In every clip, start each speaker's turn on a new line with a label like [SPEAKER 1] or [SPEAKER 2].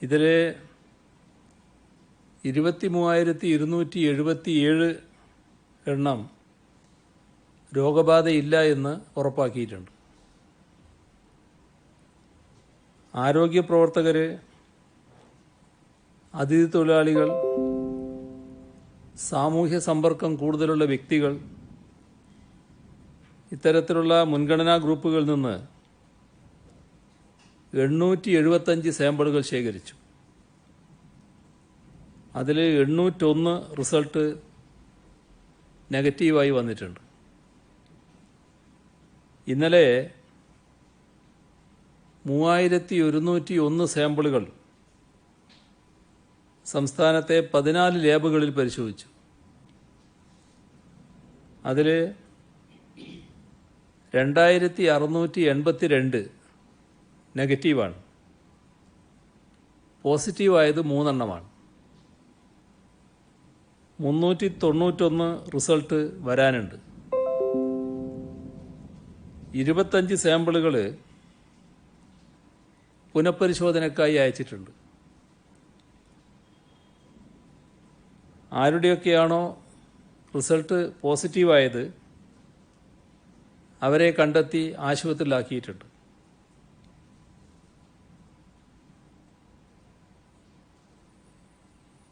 [SPEAKER 1] ഇതിൽ 23,277 എണ്ണം രോഗബാധയില്ല എന്ന് ഉറപ്പാക്കിയിട്ടുണ്ട്. ആരോഗ്യ പ്രവർത്തകർ, അതിഥി തൊഴിലാളികൾ, സാമൂഹ്യ സമ്പർക്കം കൂടുതലുള്ള വ്യക്തികൾ, ഇത്തരത്തിലുള്ള മുൻഗണനാ ഗ്രൂപ്പുകളിൽ നിന്ന് 875 സാമ്പിളുകൾ ശേഖരിച്ചു. അതിൽ 801 റിസൾട്ട് നെഗറ്റീവായി വന്നിട്ടുണ്ട്. ഇന്നലെ 3101 സാമ്പിളുകൾ സംസ്ഥാനത്തെ 14 ലാബുകളിൽ പരിശോധിച്ചു. അതിൽ 2682 നെഗറ്റീവാണ്. പോസിറ്റീവായത് 3 എണ്ണമാണ്. 391 റിസൾട്ട് വരാനുണ്ട്. 25 സാമ്പിളുകൾ പുനഃപരിശോധനയ്ക്കായി അയച്ചിട്ടുണ്ട്. ആരുടെയൊക്കെയാണോ റിസൾട്ട് പോസിറ്റീവായത് അവരെ കണ്ടെത്തി ആശുപത്രിയിലാക്കിയിട്ടുണ്ട്.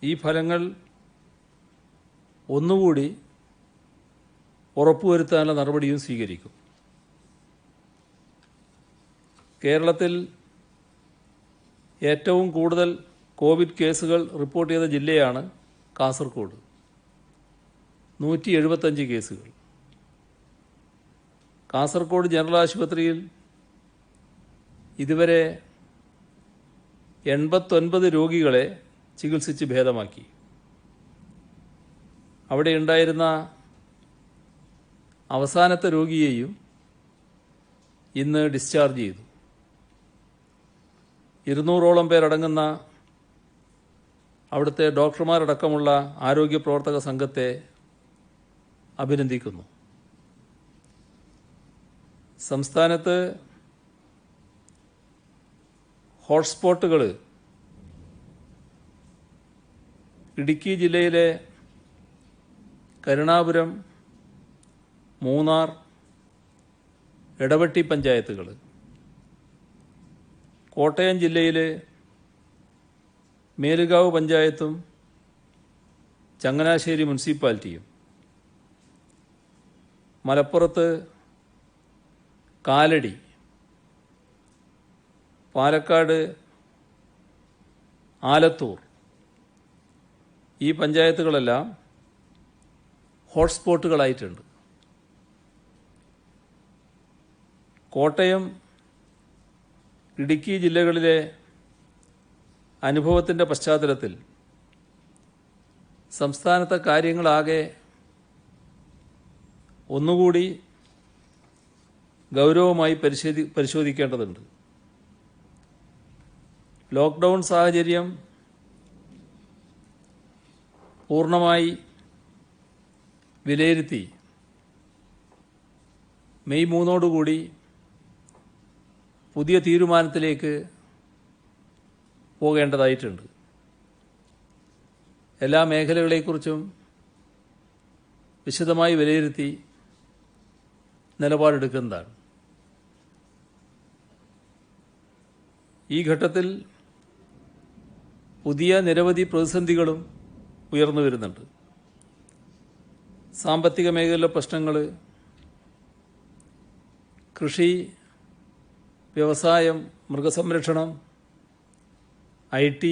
[SPEAKER 1] ഈ ഫലങ്ങൾ ഒന്നുകൂടി ഉറപ്പുവരുത്താനുള്ള നടപടിയും സ്വീകരിക്കും. കേരളത്തിൽ ഏറ്റവും കൂടുതൽ കോവിഡ് കേസുകൾ റിപ്പോർട്ട് ചെയ്ത ജില്ലയാണ് കാസർഗോഡ്. 175 കേസുകൾ. കാസർഗോഡ് ജനറൽ ആശുപത്രിയിൽ ഇതുവരെ 89 രോഗികളെ ചികിത്സിച്ച് ഭേദമാക്കി. അവിടെ ഉണ്ടായിരുന്ന അവസാനത്തെ രോഗിയെയും ഇന്ന് ഡിസ്ചാർജ് ചെയ്തു. 200ഓളം പേരടങ്ങുന്ന അവിടുത്തെ ഡോക്ടർമാരടക്കമുള്ള ആരോഗ്യ പ്രവർത്തക സംഘത്തെ അഭിനന്ദിക്കുന്നു. സംസ്ഥാനത്ത് ഹോട്ട്സ്പോട്ടുകൾ ഇടുക്കി ജില്ലയിലെ കരുണാപുരം, മൂന്നാർ, എടവെട്ടി പഞ്ചായത്തുകൾ, കോട്ടയം ജില്ലയിലെ മേലുകാവ് പഞ്ചായത്തും ചങ്ങനാശ്ശേരി മുനിസിപ്പാലിറ്റിയും, മലപ്പുറത്ത് കാലടി, പാലക്കാട് ആലത്തൂർ, ഈ പഞ്ചായത്തുകളെല്ലാം ഹോട്ട്സ്പോട്ടുകളായിട്ടുണ്ട്. കോട്ടയം, ഇടുക്കി ജില്ലകളിലെ അനുഭവത്തിൻ്റെ പശ്ചാത്തലത്തിൽ സംസ്ഥാനത്തെ കാര്യങ്ങളാകെ ഒന്നുകൂടി ഗൗരവമായി പരിശോധിക്കേണ്ടതുണ്ട്. ലോക്ക്ഡൗൺ സാഹചര്യം പൂർണ്ണമായി വിലയിരുത്തി മെയ് 3 പുതിയ തീരുമാനത്തിലേക്ക് പോകേണ്ടതായിട്ടുണ്ട്. എല്ലാ മേഖലകളെക്കുറിച്ചും വിശദമായി വിലയിരുത്തി നിലപാടെടുക്കുന്നതാണ്. ഈ ഘട്ടത്തിൽ പുതിയ നിരവധി പ്രതിസന്ധികളും ഉയർന്നു വരുന്നുണ്ട്. സാമ്പത്തിക മേഖലയിലെ പ്രശ്നങ്ങൾ, കൃഷി, വ്യവസായം, മൃഗസംരക്ഷണം, IT,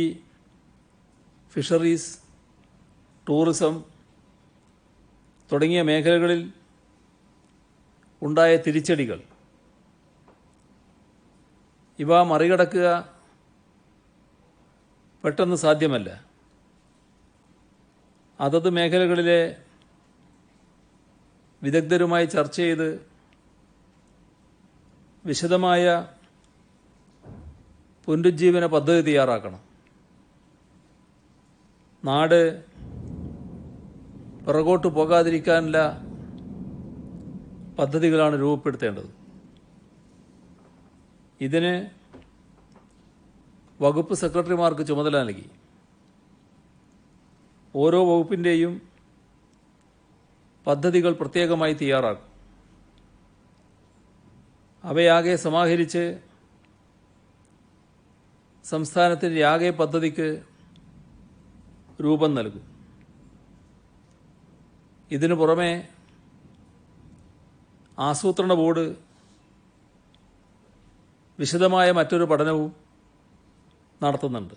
[SPEAKER 1] ഫിഷറീസ്, ടൂറിസം തുടങ്ങിയ മേഖലകളിൽ ഉണ്ടായ തിരിച്ചടികൾ, ഇവ മറികടക്കുക പെട്ടെന്ന് സാധ്യമല്ല. അതത് മേഖലകളിലെ വിദഗ്ധരുമായി ചർച്ച ചെയ്ത് വിശദമായ പുനരുജ്ജീവന പദ്ധതി തയ്യാറാക്കണം. നാട് പിറകോട്ട് പോകാതിരിക്കാനുള്ള പദ്ധതികളാണ് രൂപപ്പെടുത്തേണ്ടത്. ഇതിന് വകുപ്പ് സെക്രട്ടറിമാർക്ക് ചുമതല നൽകി. ഓരോ വകുപ്പിൻ്റെയും പദ്ധതികൾ പ്രത്യേകമായി തയ്യാറാക്കും. അവയാകെ സമാഹരിച്ച് സംസ്ഥാനത്തിൻ്റെ ആകെ പദ്ധതിക്ക് രൂപം നൽകും. ഇതിനു പുറമെ ആസൂത്രണ ബോർഡ് വിശദമായ മറ്റൊരു പഠനവും നടത്തുന്നുണ്ട്.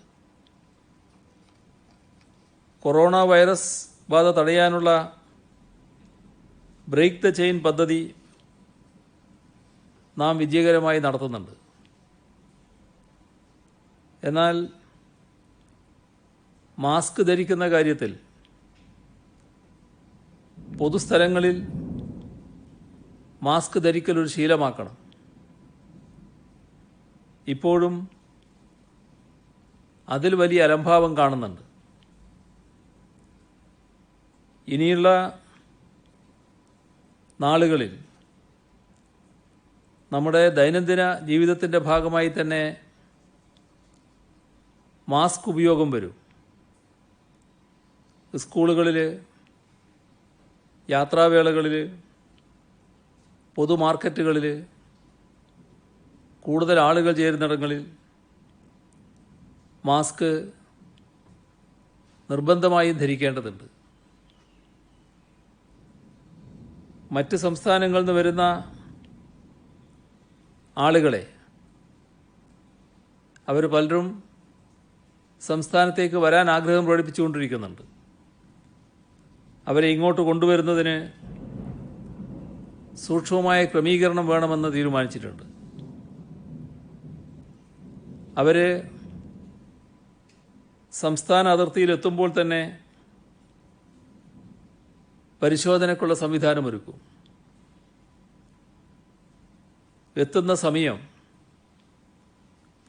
[SPEAKER 1] കൊറോണ വൈറസ് ബാധ തടയാനുള്ള ബ്രേക്ക് ദ ചെയിൻ പദ്ധതി നാം വിജയകരമായി നടത്തുന്നുണ്ട്. എന്നാൽ മാസ്ക് ധരിക്കുന്ന കാര്യത്തിൽ പൊതുസ്ഥലങ്ങളിൽ മാസ്ക് ധരിക്കൽ ഒരു ശീലമാക്കണം. ഇപ്പോഴും അതിൽ വലിയ അലംഭാവം കാണുന്നുണ്ട്. ഇനിയുള്ള നാളുകളിൽ നമ്മുടെ ദൈനംദിന ജീവിതത്തിൻ്റെ ഭാഗമായി തന്നെ മാസ്ക് ഉപയോഗം വരും. സ്കൂളുകളിൽ, യാത്രാവേളകളിൽ, പൊതുമാർക്കറ്റുകളിൽ, കൂടുതൽ ആളുകൾ ചേരുന്നിടങ്ങളിൽ മാസ്ക് നിർബന്ധമായും ധരിക്കേണ്ടതുണ്ട്. മറ്റ് സംസ്ഥാനങ്ങളിൽ നിന്ന് വരുന്ന ആളുകളെ അവർ പലരും സംസ്ഥാനത്തേക്ക് വരാൻ ആഗ്രഹം പ്രകടിപ്പിച്ചുകൊണ്ടിരിക്കുന്നുണ്ട്. അവരെ ഇങ്ങോട്ട് കൊണ്ടുവരുന്നതിന് സൂക്ഷ്മമായ ക്രമീകരണം വേണമെന്ന് തീരുമാനിച്ചിട്ടുണ്ട്. അവർ സംസ്ഥാന അതിർത്തിയിലെത്തുമ്പോൾ തന്നെ പരിശോധനയ്ക്കുള്ള സംവിധാനമൊരുക്കും. എത്തുന്ന സമയം,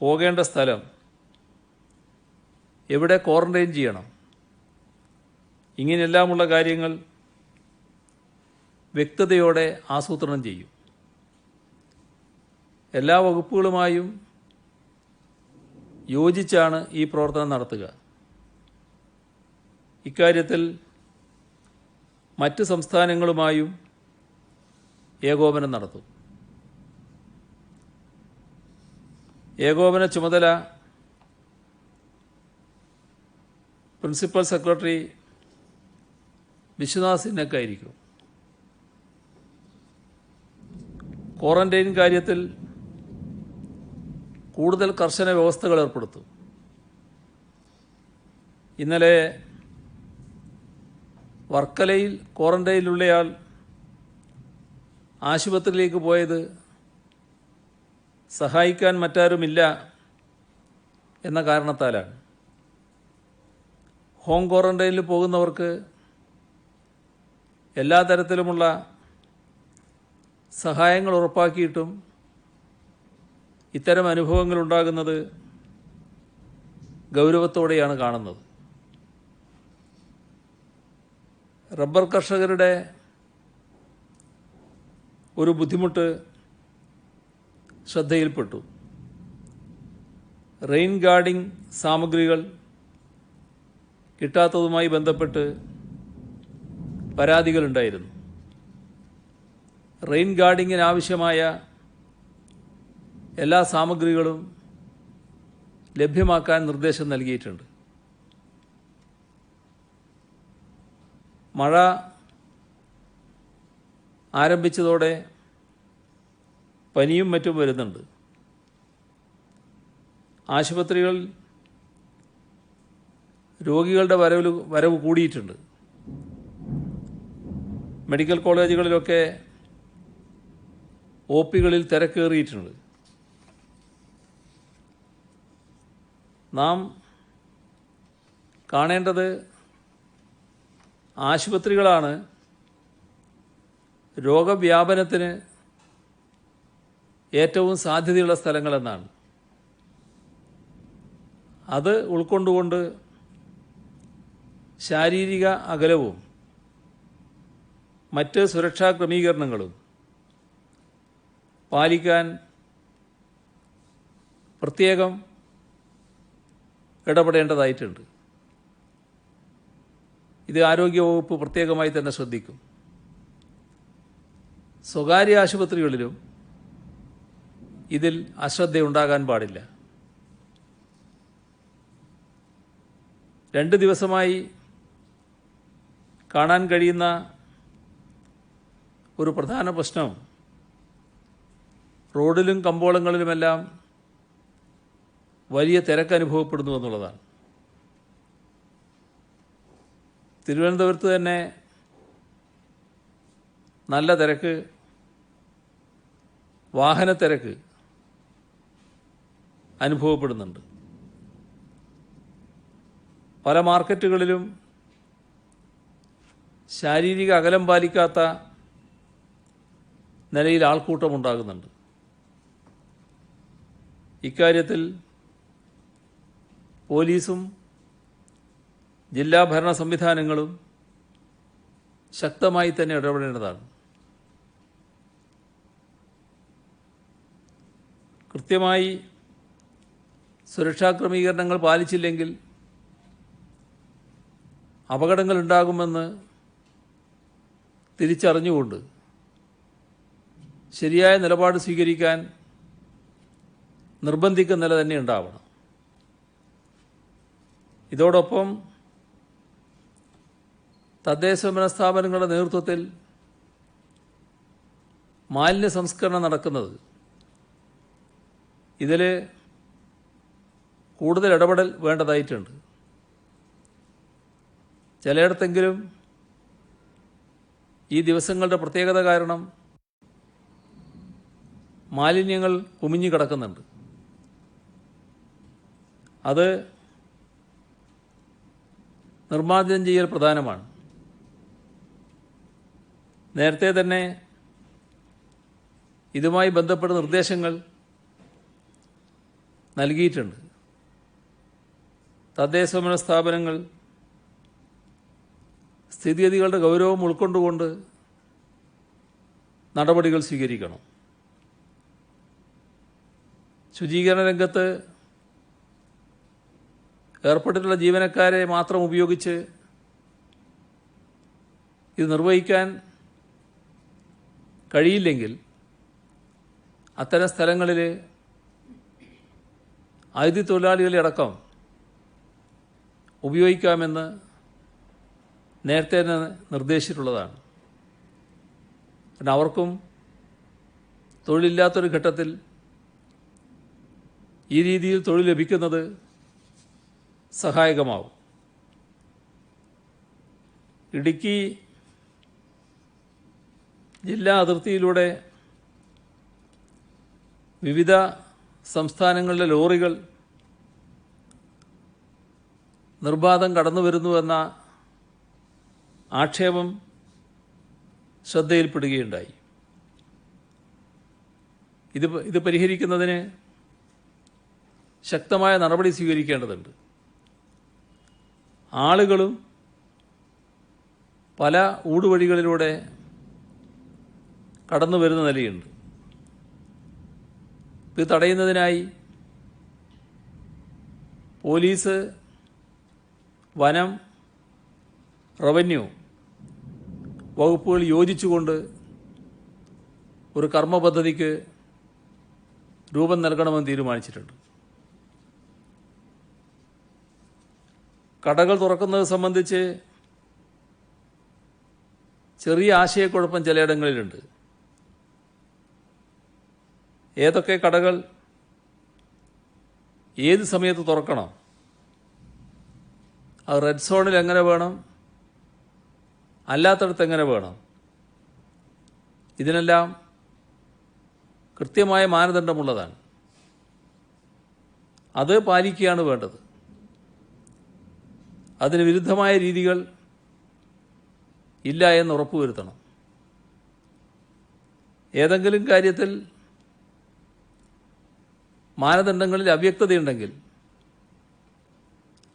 [SPEAKER 1] പോകേണ്ട സ്ഥലം, എവിടെ ക്വാറന്റൈൻ ചെയ്യണം, ഇങ്ങനെയെല്ലാമുള്ള കാര്യങ്ങൾ വ്യക്തതയോടെ ആസൂത്രണം ചെയ്യും. എല്ലാ വകുപ്പുകളുമായും യോജിച്ചാണ് ഈ പ്രവർത്തനം നടത്തുക. ഇക്കാര്യത്തിൽ മറ്റ് സംസ്ഥാനങ്ങളുമായും ഏകോപനം നടത്തും. ഏകോപന ചുമതല പ്രിൻസിപ്പൽ സെക്രട്ടറി വിശ്വനാഥ് സിൻഹയ്ക്കായിരിക്കും. ക്വാറന്റൈൻ കാര്യത്തിൽ കൂടുതൽ കർശന വ്യവസ്ഥകൾ ഏർപ്പെടുത്തും. ഇന്നലെ വർക്കലയിൽ ക്വാറന്റൈനിലുള്ളയാൾ ആശുപത്രിയിലേക്ക് പോയത് സഹായിക്കാൻ മറ്റാരുമില്ല എന്ന കാരണത്താലാണ്. ഹോം ക്വാറന്റൈനിൽ പോകുന്നവർക്ക് എല്ലാ തരത്തിലുമുള്ള സഹായങ്ങൾ ഉറപ്പാക്കിയിട്ടും ഇത്തരം അനുഭവങ്ങൾ ഉണ്ടാകുന്നത് ഗൗരവത്തോടെയാണ് കാണുന്നത്. റബ്ബർ കർഷകരുടെ ഒരു ബുദ്ധിമുട്ട് ശ്രദ്ധയിൽപ്പെട്ടു. റെയിൻ ഗാർഡിംഗ് സാമഗ്രികൾ കിട്ടാത്തതുമായി ബന്ധപ്പെട്ട് പരാതികളുണ്ടായിരുന്നു. റെയിൻ ഗാർഡിങ്ങിനാവശ്യമായ എല്ലാ സാമഗ്രികളും ലഭ്യമാക്കാൻ നിർദ്ദേശം നൽകിയിട്ടുണ്ട്. മഴ ആരംഭിച്ചതോടെ പനിയും മറ്റും വരുന്നുണ്ട്. ആശുപത്രികൾ രോഗികളുടെ വരവ് കൂടിയിട്ടുണ്ട്. മെഡിക്കൽ കോളേജുകളിലൊക്കെ OPകളിൽ തിരക്കേറിയിട്ടുണ്ട്. നാം കാണേണ്ടത് ആശുപത്രികളാണ് രോഗവ്യാപനത്തിന് ഏറ്റവും സാധ്യതയുള്ള സ്ഥലങ്ങളെന്നാണ്. അത് ഉൾക്കൊണ്ടുകൊണ്ട് ശാരീരിക അകലവും മറ്റ് സുരക്ഷാ ക്രമീകരണങ്ങളും പാലിക്കാൻ പ്രത്യേകം ഇടപെടേണ്ടതായിട്ടുണ്ട്. ഇത് ആരോഗ്യവകുപ്പ് പ്രത്യേകമായി തന്നെ ശ്രദ്ധിക്കും. സ്വകാര്യ ആശുപത്രികളിലും ഇതിൽ അശ്രദ്ധയുണ്ടാകാൻ പാടില്ല. 2 ദിവസമായി കാണാൻ കഴിയുന്ന ഒരു പ്രധാന പ്രശ്നം റോഡിലും കമ്പോളങ്ങളിലുമെല്ലാം വലിയ തിരക്ക് അനുഭവപ്പെടുന്നു എന്നുള്ളതാണ്. തിരുവനന്തപുരത്ത് തന്നെ നല്ല തിരക്ക്, വാഹനത്തിരക്ക് അനുഭവപ്പെടുന്നുണ്ട്. പല മാർക്കറ്റുകളിലും ശാരീരിക അകലം പാലിക്കാത്ത നിലയിൽ ആൾക്കൂട്ടമുണ്ടാകുന്നുണ്ട്. ഇക്കാര്യത്തിൽ പോലീസും ജില്ലാ ഭരണ സംവിധാനങ്ങളും ശക്തമായി തന്നെ ഇടപെടേണ്ടതാണ്. കൃത്യമായി സുരക്ഷാ ക്രമീകരണങ്ങൾ പാലിച്ചില്ലെങ്കിൽ അപകടങ്ങൾ ഉണ്ടാകുമെന്ന് തിരിച്ചറിഞ്ഞുകൊണ്ട് ശരിയായ നിലപാട് സ്വീകരിക്കാൻ നിർബന്ധിക്കുന്ന നില തന്നെ ഉണ്ടാവണം. ഇതോടൊപ്പം തദ്ദേശഭരണ സ്ഥാപനങ്ങളുടെ നേതൃത്വത്തിൽ മാലിന്യ സംസ്കരണം നടക്കുന്നത്, ഇതിൽ കൂടുതൽ ഇടപെടൽ വേണ്ടതായിട്ടുണ്ട്. ചിലയിടത്തെങ്കിലും ഈ ദിവസങ്ങളുടെ പ്രത്യേകത കാരണം മാലിന്യങ്ങൾ കുമിഞ്ഞു കിടക്കുന്നുണ്ട്. അത് നിർമ്മാർജ്ജനം ചെയ്യൽ പ്രധാനമാണ്. നേരത്തെ തന്നെ ഇതുമായി ബന്ധപ്പെട്ട നിർദ്ദേശങ്ങൾ നൽകിയിട്ടുണ്ട്. തദ്ദേശഭരണ സ്ഥാപനങ്ങൾ സ്ഥിതിഗതികളുടെ ഗൗരവം ഉൾക്കൊണ്ടുകൊണ്ട് നടപടികൾ സ്വീകരിക്കണം. ശുചീകരണ രംഗത്ത് ഏർപ്പെട്ടിട്ടുള്ള ജീവനക്കാരെ മാത്രം ഉപയോഗിച്ച് ഇത് നിർവഹിക്കാൻ കഴിയില്ലെങ്കിൽ അത്തരം സ്ഥലങ്ങളിൽ അതിഥി തൊഴിലാളികളെ അടക്കം ഉപയോഗിക്കാമെന്ന് നേരത്തെ തന്നെ നിർദ്ദേശിച്ചിട്ടുള്ളതാണ്. പിന്നെ അവർക്കും തൊഴിലില്ലാത്തൊരു ഘട്ടത്തിൽ ഈ രീതിയിൽ തൊഴിൽ ലഭിക്കുന്നത് സഹായകമാവും. ഇടുക്കി ജില്ലാ അതിർത്തിയിലൂടെ വിവിധ സംസ്ഥാനങ്ങളിലെ ലോറികൾ നിർബാധം കടന്നു വരുന്നുവെന്ന ആക്ഷേപം ശ്രദ്ധയിൽപ്പെടുകയുണ്ടായി. ഇത് പരിഹരിക്കുന്നതിന് ശക്തമായ നടപടി സ്വീകരിക്കേണ്ടതുണ്ട്. ആളുകളും പല ഊടുവഴികളിലൂടെ കടന്നു വരുന്ന നിലയുണ്ട്. ഇത് തടയുന്നതിനായി പോലീസ്, വനം, റവന്യൂ വകുപ്പുകൾ യോജിച്ചുകൊണ്ട് ഒരു കർമ്മ പദ്ധതിക്ക് രൂപം നൽകണമെന്ന് തീരുമാനിച്ചിട്ടുണ്ട്. കടകൾ തുറക്കുന്നത് സംബന്ധിച്ച് ചെറിയ ആശയക്കുഴപ്പം ചിലയിടങ്ങളിലുണ്ട്. ഏതൊക്കെ കടകൾ ഏത് സമയത്ത് തുറക്കണം, അത് റെഡ് സോണിൽ എങ്ങനെ വേണം, അല്ലാത്തടത്ത് എങ്ങനെ വേണം, ഇതിനെല്ലാം കൃത്യമായ മാനദണ്ഡമുള്ളതാണ്. അത് പാലിക്കുകയാണ് വേണ്ടത്. അതിന് വിരുദ്ധമായ രീതികൾ ഇല്ല എന്ന് ഉറപ്പുവരുത്തണം. ഏതെങ്കിലും കാര്യത്തിൽ മാനദണ്ഡങ്ങളിൽ അവ്യക്തതയുണ്ടെങ്കിൽ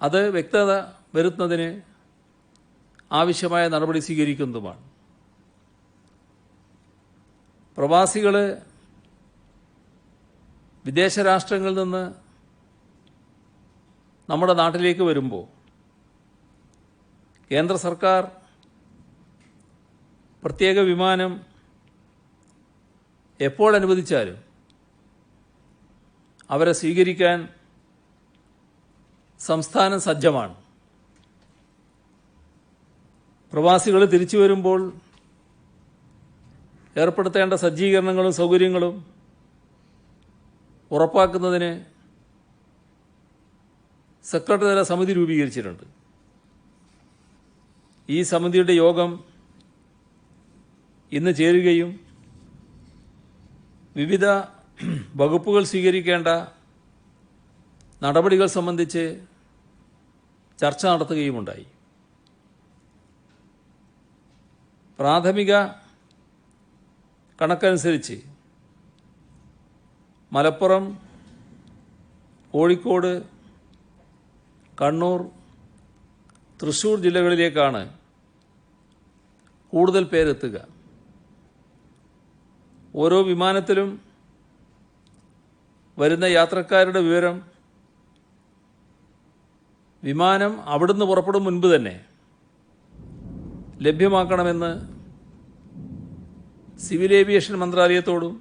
[SPEAKER 1] അത് വ്യക്തത വരുത്തുന്നതിന് ആവശ്യമായ നടപടി സ്വീകരിക്കുന്നതുമാണ്. പ്രവാസികൾ വിദേശ രാഷ്ട്രങ്ങളിൽ നിന്ന് നമ്മുടെ നാട്ടിലേക്ക് വരുമ്പോൾ കേന്ദ്ര സർക്കാർ പ്രത്യേക വിമാനം എപ്പോൾ അനുവദിച്ചാലും അവരെ സ്വീകരിക്കാൻ സംസ്ഥാനം സജ്ജമാണ്. പ്രവാസികൾ തിരിച്ചു വരുമ്പോൾ ഏർപ്പെടുത്തേണ്ട സജ്ജീകരണങ്ങളും സൗകര്യങ്ങളും ഉറപ്പാക്കുന്നതിന് സെക്രട്ടറി തല സമിതി രൂപീകരിച്ചിട്ടുണ്ട്. ഈ സമിതിയുടെ യോഗം ഇന്ന് ചേരുകയും വിവിധ വകുപ്പുകൾ സ്വീകരിക്കേണ്ട നടപടികൾ സംബന്ധിച്ച് ചർച്ച നടത്തുകയുമുണ്ടായി. പ്രാഥമിക കണക്കനുസരിച്ച് മലപ്പുറം, കോഴിക്കോട്, കണ്ണൂർ, തൃശ്ശൂർ ജില്ലകളിലേക്കാണ് കൂടുതൽ പേരെത്തുക. ഓരോ വിമാനത്തിലും വരുന്ന യാത്രക്കാരുടെ വിവരം വിമാനം അവിടുന്ന് പുറപ്പെടും മുൻപ് തന്നെ ലഭ്യമാക്കണമെന്ന് സിവിൽ ഏവിയേഷൻ മന്ത്രാലയത്തോടും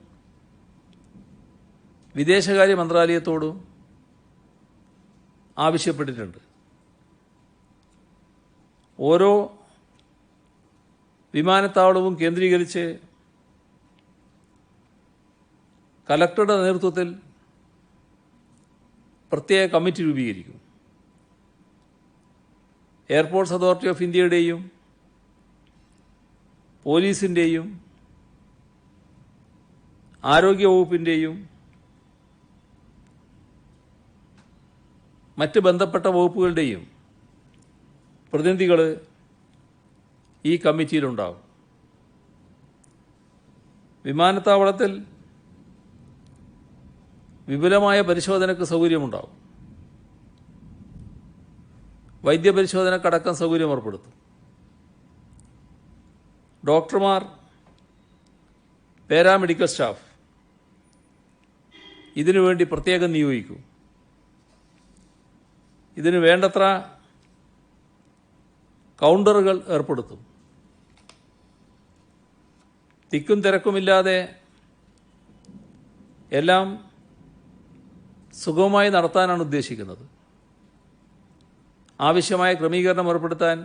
[SPEAKER 1] വിദേശകാര്യ മന്ത്രാലയത്തോടും ആവശ്യപ്പെട്ടിട്ടുണ്ട്. ഓരോ വിമാനത്താവളവും കേന്ദ്രീകരിച്ച് കലക്ടറുടെ നേതൃത്വത്തിൽ പ്രത്യേക കമ്മിറ്റി രൂപീകരിക്കും. എയർപോർട്ട്സ് അതോറിറ്റി ഓഫ് ഇന്ത്യയുടെയും പോലീസിൻ്റെയും ആരോഗ്യവകുപ്പിൻ്റെയും മറ്റ് ബന്ധപ്പെട്ട വകുപ്പുകളുടെയും പ്രതിനിധികൾ ഈ കമ്മിറ്റിയിലുണ്ടാകും. വിമാനത്താവളത്തിൽ വിപുലമായ പരിശോധനയ്ക്ക് സൗകര്യമുണ്ടാകും. വൈദ്യപരിശോധനക്കടക്കം സൗകര്യം ഏർപ്പെടുത്തും. ഡോക്ടർമാർ, പാരാമെഡിക്കൽ സ്റ്റാഫ് ഇതിനുവേണ്ടി പ്രത്യേകം നിയോഗിക്കും. ഇതിന് വേണ്ടത്ര കൗണ്ടറുകൾ ഏർപ്പെടുത്തും. തിക്കും തിരക്കുമില്ലാതെ എല്ലാം സുഗമമായി നടത്താനാണ് ഉദ്ദേശിക്കുന്നത്. ആവശ്യമായ ക്രമീകരണം ഏർപ്പെടുത്താൻ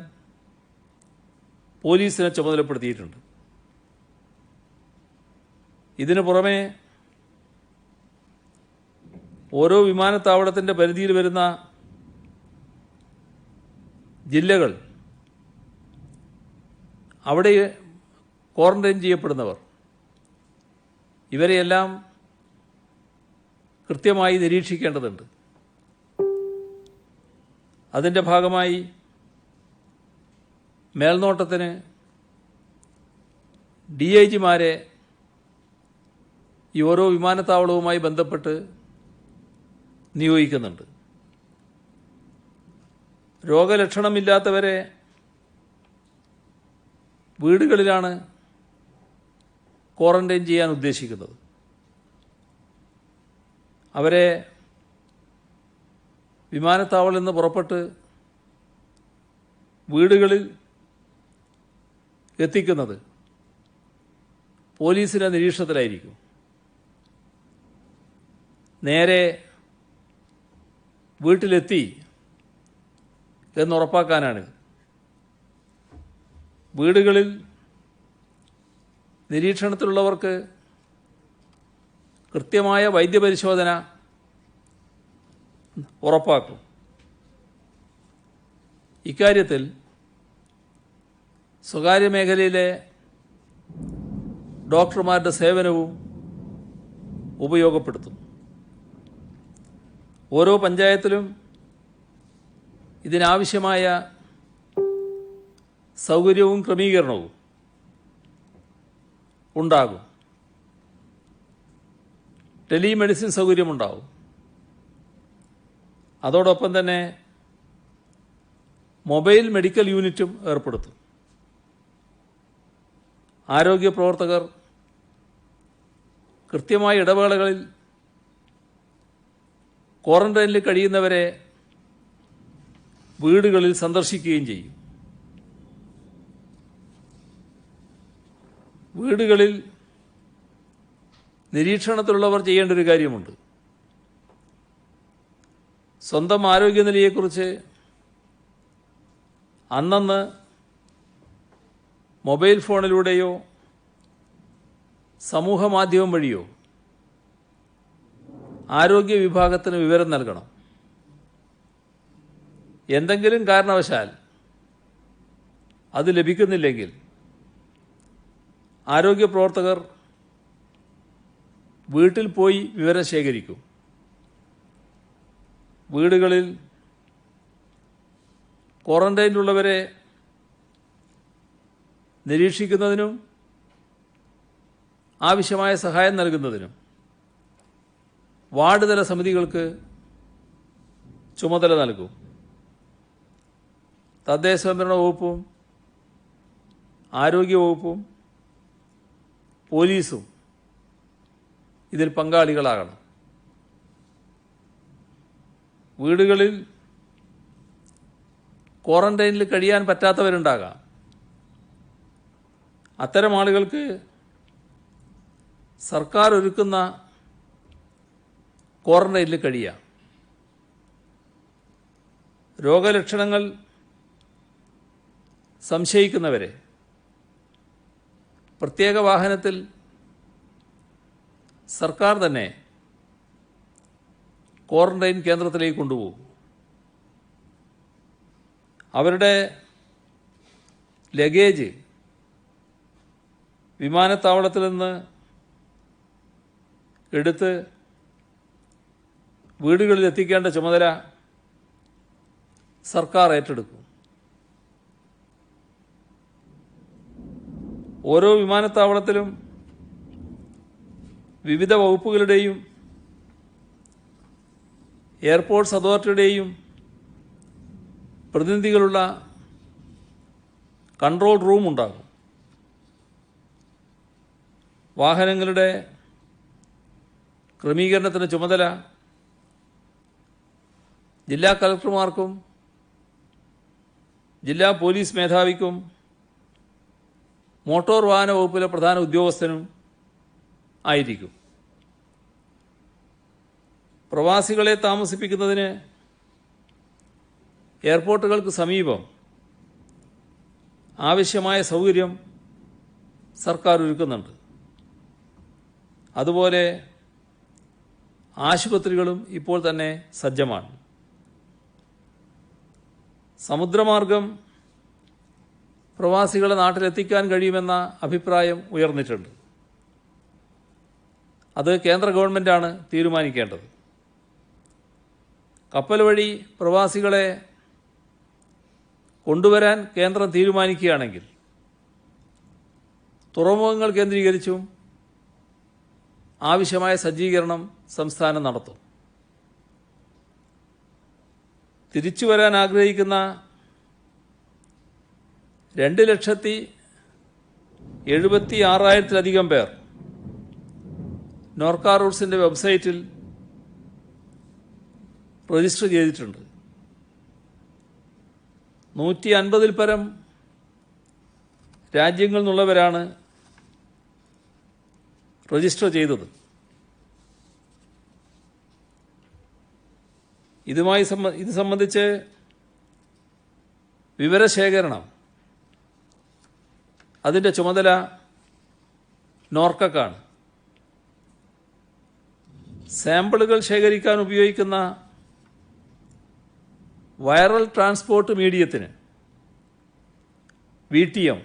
[SPEAKER 1] പോലീസിനെ ചുമതലപ്പെടുത്തിയിട്ടുണ്ട്. ഇതിനു പുറമെ ഓരോ വിമാനത്താവളത്തിൻ്റെ പരിധിയിൽ വരുന്ന ജില്ലകൾ, അവിടെ ക്വാറന്റൈൻ ചെയ്യപ്പെടുന്നവർ, ഇവരെയെല്ലാം കൃത്യമായി നിരീക്ഷിക്കേണ്ടതുണ്ട്. അതിൻ്റെ ഭാഗമായി മേൽനോട്ടത്തിന് DIGമാരെ ഈ ഓരോ വിമാനത്താവളവുമായി ബന്ധപ്പെട്ട് നിയോഗിക്കുന്നുണ്ട്. രോഗലക്ഷണമില്ലാത്തവരെ വീടുകളിലാണ് ക്വാറന്റൈൻ ചെയ്യാൻ ഉദ്ദേശിക്കുന്നത്. അവരെ വിമാനത്താവളത്തിൽ നിന്ന് പുറപ്പെട്ട് വീടുകളിൽ എത്തിക്കുന്നത് പോലീസിൻ്റെ നിരീക്ഷണത്തിലായിരിക്കും. നേരെ വീട്ടിലെത്തി എന്നുറപ്പാക്കാനാണിത്. വീടുകളിൽ നിരീക്ഷണത്തിലുള്ളവർക്ക് കൃത്യമായ വൈദ്യപരിശോധന ഉറപ്പാക്കും. ഇക്കാര്യത്തിൽ സ്വകാര്യ മേഖലയിലെ ഡോക്ടർമാരുടെ സേവനവും ഉപയോഗപ്പെടുത്തും. ഓരോ പഞ്ചായത്തിലും ഇതിനാവശ്യമായ സൗകര്യവും ക്രമീകരണവും ഉണ്ടാകും. ടെലിമെഡിസിൻ സൗകര്യമുണ്ടാകും. അതോടൊപ്പം തന്നെ മൊബൈൽ മെഡിക്കൽ യൂണിറ്റും ഏർപ്പെടുത്തും. ആരോഗ്യ പ്രവർത്തകർ കൃത്യമായ ഇടവേളകളിൽ ക്വാറന്റൈനിൽ കഴിയുന്നവരെ വീടുകളിൽ സന്ദർശിക്കുകയും ചെയ്യും. വീടുകളിൽ നിരീക്ഷണത്തിലുള്ളവർ ചെയ്യേണ്ട ഒരു കാര്യമുണ്ട്. സ്വന്തം ആരോഗ്യനിലയെക്കുറിച്ച് അന്നന്ന് മൊബൈൽ ഫോണിലൂടെയോ സമൂഹ മാധ്യമം വഴിയോ ആരോഗ്യ വിഭാഗത്തിന് വിവരം നൽകണം. എന്തെങ്കിലും കാരണവശാൽ അത് ലഭിക്കുന്നില്ലെങ്കിൽ ആരോഗ്യ പ്രവർത്തകർ വീട്ടിൽ പോയി വിവരം ശേഖരിക്കും. വീടുകളിൽ ക്വാറന്റൈനിലുള്ളവരെ നിരീക്ഷിക്കുന്നതിനും ആവശ്യമായ സഹായം നൽകുന്നതിനും വാർഡ് തല സമിതികൾക്ക് ചുമതല നൽകും. തദ്ദേശ സ്വയംഭരണ വകുപ്പും ആരോഗ്യവകുപ്പും പോലീസും ഇതിൽ പങ്കാളികളാകണം. വീടുകളിൽ ക്വാറന്റൈനിൽ കഴിയാൻ പറ്റാത്തവരുണ്ടാകാം. അത്തരം ആളുകൾക്ക് സർക്കാർ ഒരുക്കുന്ന ക്വാറന്റൈനിൽ കഴിയാം. രോഗലക്ഷണങ്ങൾ സംശയിക്കുന്നവരെ പ്രത്യേക വാഹനത്തിൽ സർക്കാർ തന്നെ ക്വാറന്റൈൻ കേന്ദ്രത്തിലേക്ക് കൊണ്ടുപോകും. അവരുടെ ലഗേജ് വിമാനത്താവളത്തിൽ നിന്ന് എടുത്ത് വീടുകളിൽ എത്തിക്കേണ്ട ചുമതല സർക്കാർ ഏറ്റെടുക്കും. ഓരോ വിമാനത്താവളത്തിലും വിവിധ വകുപ്പുകളുടെയും എയർപോർട്ട്സ് അതോറിറ്റിയുടെയും പ്രതിനിധികളുള്ള കൺട്രോൾ റൂം ഉണ്ടാകും. വാഹനങ്ങളുടെ ക്രമീകരണത്തിന് ചുമതല ജില്ലാ കളക്ടർമാർക്കും ജില്ലാ പോലീസ് മേധാവിക്കും മോട്ടോർ വാഹന വകുപ്പിലെ പ്രധാന ഉദ്യോഗസ്ഥനും ആയിരിക്കും. പ്രവാസികളെ താമസിപ്പിക്കുന്നതിന് എയർപോർട്ടുകൾക്ക് സമീപം ആവശ്യമായ സൗകര്യം സർക്കാർ ഒരുക്കുന്നുണ്ട്. അതുപോലെ ആശുപത്രികളും ഇപ്പോൾ തന്നെ സജ്ജമാണ്. സമുദ്രമാർഗം പ്രവാസികളെ നാട്ടിലെത്തിക്കാൻ കഴിയുമെന്ന അഭിപ്രായം ഉയർന്നിട്ടുണ്ട്. അത് കേന്ദ്ര ഗവൺമെൻറ്റാണ് തീരുമാനിക്കേണ്ടത്. കപ്പൽ വഴി പ്രവാസികളെ കൊണ്ടുവരാൻ കേന്ദ്രം തീരുമാനിക്കുകയാണെങ്കിൽ തുറമുഖങ്ങൾ കേന്ദ്രീകരിച്ചും ആവശ്യമായ സജ്ജീകരണം സംസ്ഥാനം നടത്തും. തിരിച്ചു വരാൻ ആഗ്രഹിക്കുന്ന 2,76,000-ലധികം പേർ നോർക്ക റൂട്ട്സിൻ്റെ വെബ്സൈറ്റിൽ രജിസ്റ്റർ ചെയ്തിട്ടുണ്ട്. 150-ൽ പരം രാജ്യങ്ങളിൽ നിന്നുള്ളവരാണ് രജിസ്റ്റർ ചെയ്തത്. ഇത് സംബന്ധിച്ച് വിവരശേഖരണം അതിൻ്റെ ചുമതല നോർക്കക്കാണ്. സാമ്പിളുകൾ ശേഖരിക്കാൻ ഉപയോഗിക്കുന്ന വൈറൽ ട്രാൻസ്പോർട്ട് മീഡിയത്തിന് VTM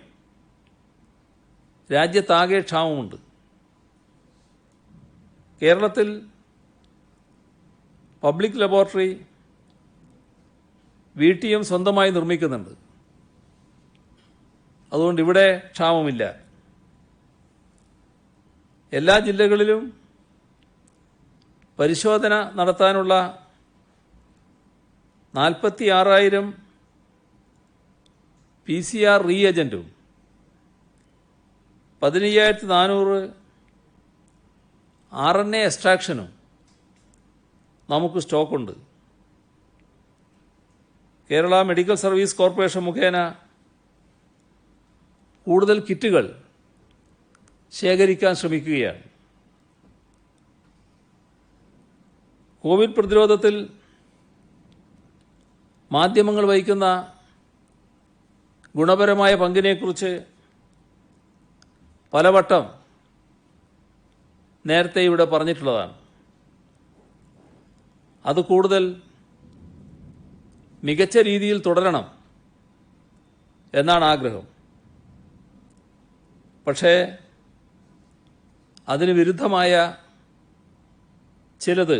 [SPEAKER 1] രാജ്യത്താകെ ക്ഷാമമുണ്ട്. കേരളത്തിൽ പബ്ലിക് ലബോറട്ടറി VTM സ്വന്തമായി നിർമ്മിക്കുന്നുണ്ട്. അതുകൊണ്ട് ഇവിടെ ക്ഷാമമില്ല. എല്ലാ ജില്ലകളിലും പരിശോധന നടത്താനുള്ള 46,000 PCR റീഏജൻറ്റും 15,400 RNA എക്സ്ട്രാക്ഷനും നമുക്ക് സ്റ്റോക്കുണ്ട്. കേരള മെഡിക്കൽ സർവീസ് കോർപ്പറേഷൻ മുഖേന കൂടുതൽ കിറ്റുകൾ ശേഖരിക്കാൻ ശ്രമിക്കുകയാണ്. കോവിഡ് പ്രതിരോധത്തിൽ മാധ്യമങ്ങൾ വഹിക്കുന്ന ഗുണപരമായ പങ്കിനെക്കുറിച്ച് പലവട്ടം നേരത്തെ ഇവിടെ പറഞ്ഞിട്ടുള്ളതാണ്. അത് കൂടുതൽ മികച്ച രീതിയിൽ തുടരണം എന്നാണ് ആഗ്രഹം. പക്ഷേ അതിന് വിരുദ്ധമായ ചിലത്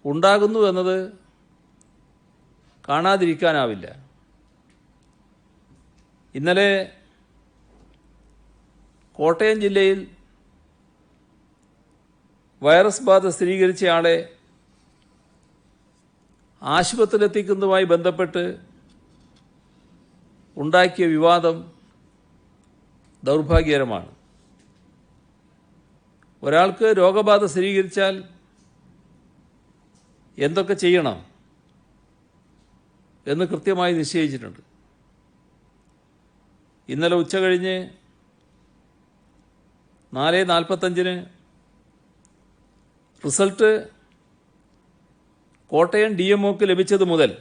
[SPEAKER 1] ഉണ്ടാകുന്നു എന്നത് കാണാതിരിക്കാനാവില്ല. ഇന്നലെ കോട്ടയം ജില്ലയിൽ വൈറസ് ബാധ സ്ഥിരീകരിച്ചയാളെ ആശുപത്രിയിലെത്തിക്കുന്നതുമായി ബന്ധപ്പെട്ട് ഉണ്ടാക്കിയ വിവാദം ദൗർഭാഗ്യകരമാണ്. ഒരാൾക്ക് രോഗബാധ സ്ഥിരീകരിച്ചാൽ എന്തൊക്കെ ചെയ്യണം എന്ന് കൃത്യമായി നിശ്ചയിച്ചിട്ടുണ്ട്. ഇന്നലെ ഉച്ച കഴിഞ്ഞ് 4:45 റിസൾട്ട് കോട്ടയം DMOക്ക് ലഭിച്ചത് മുതൽ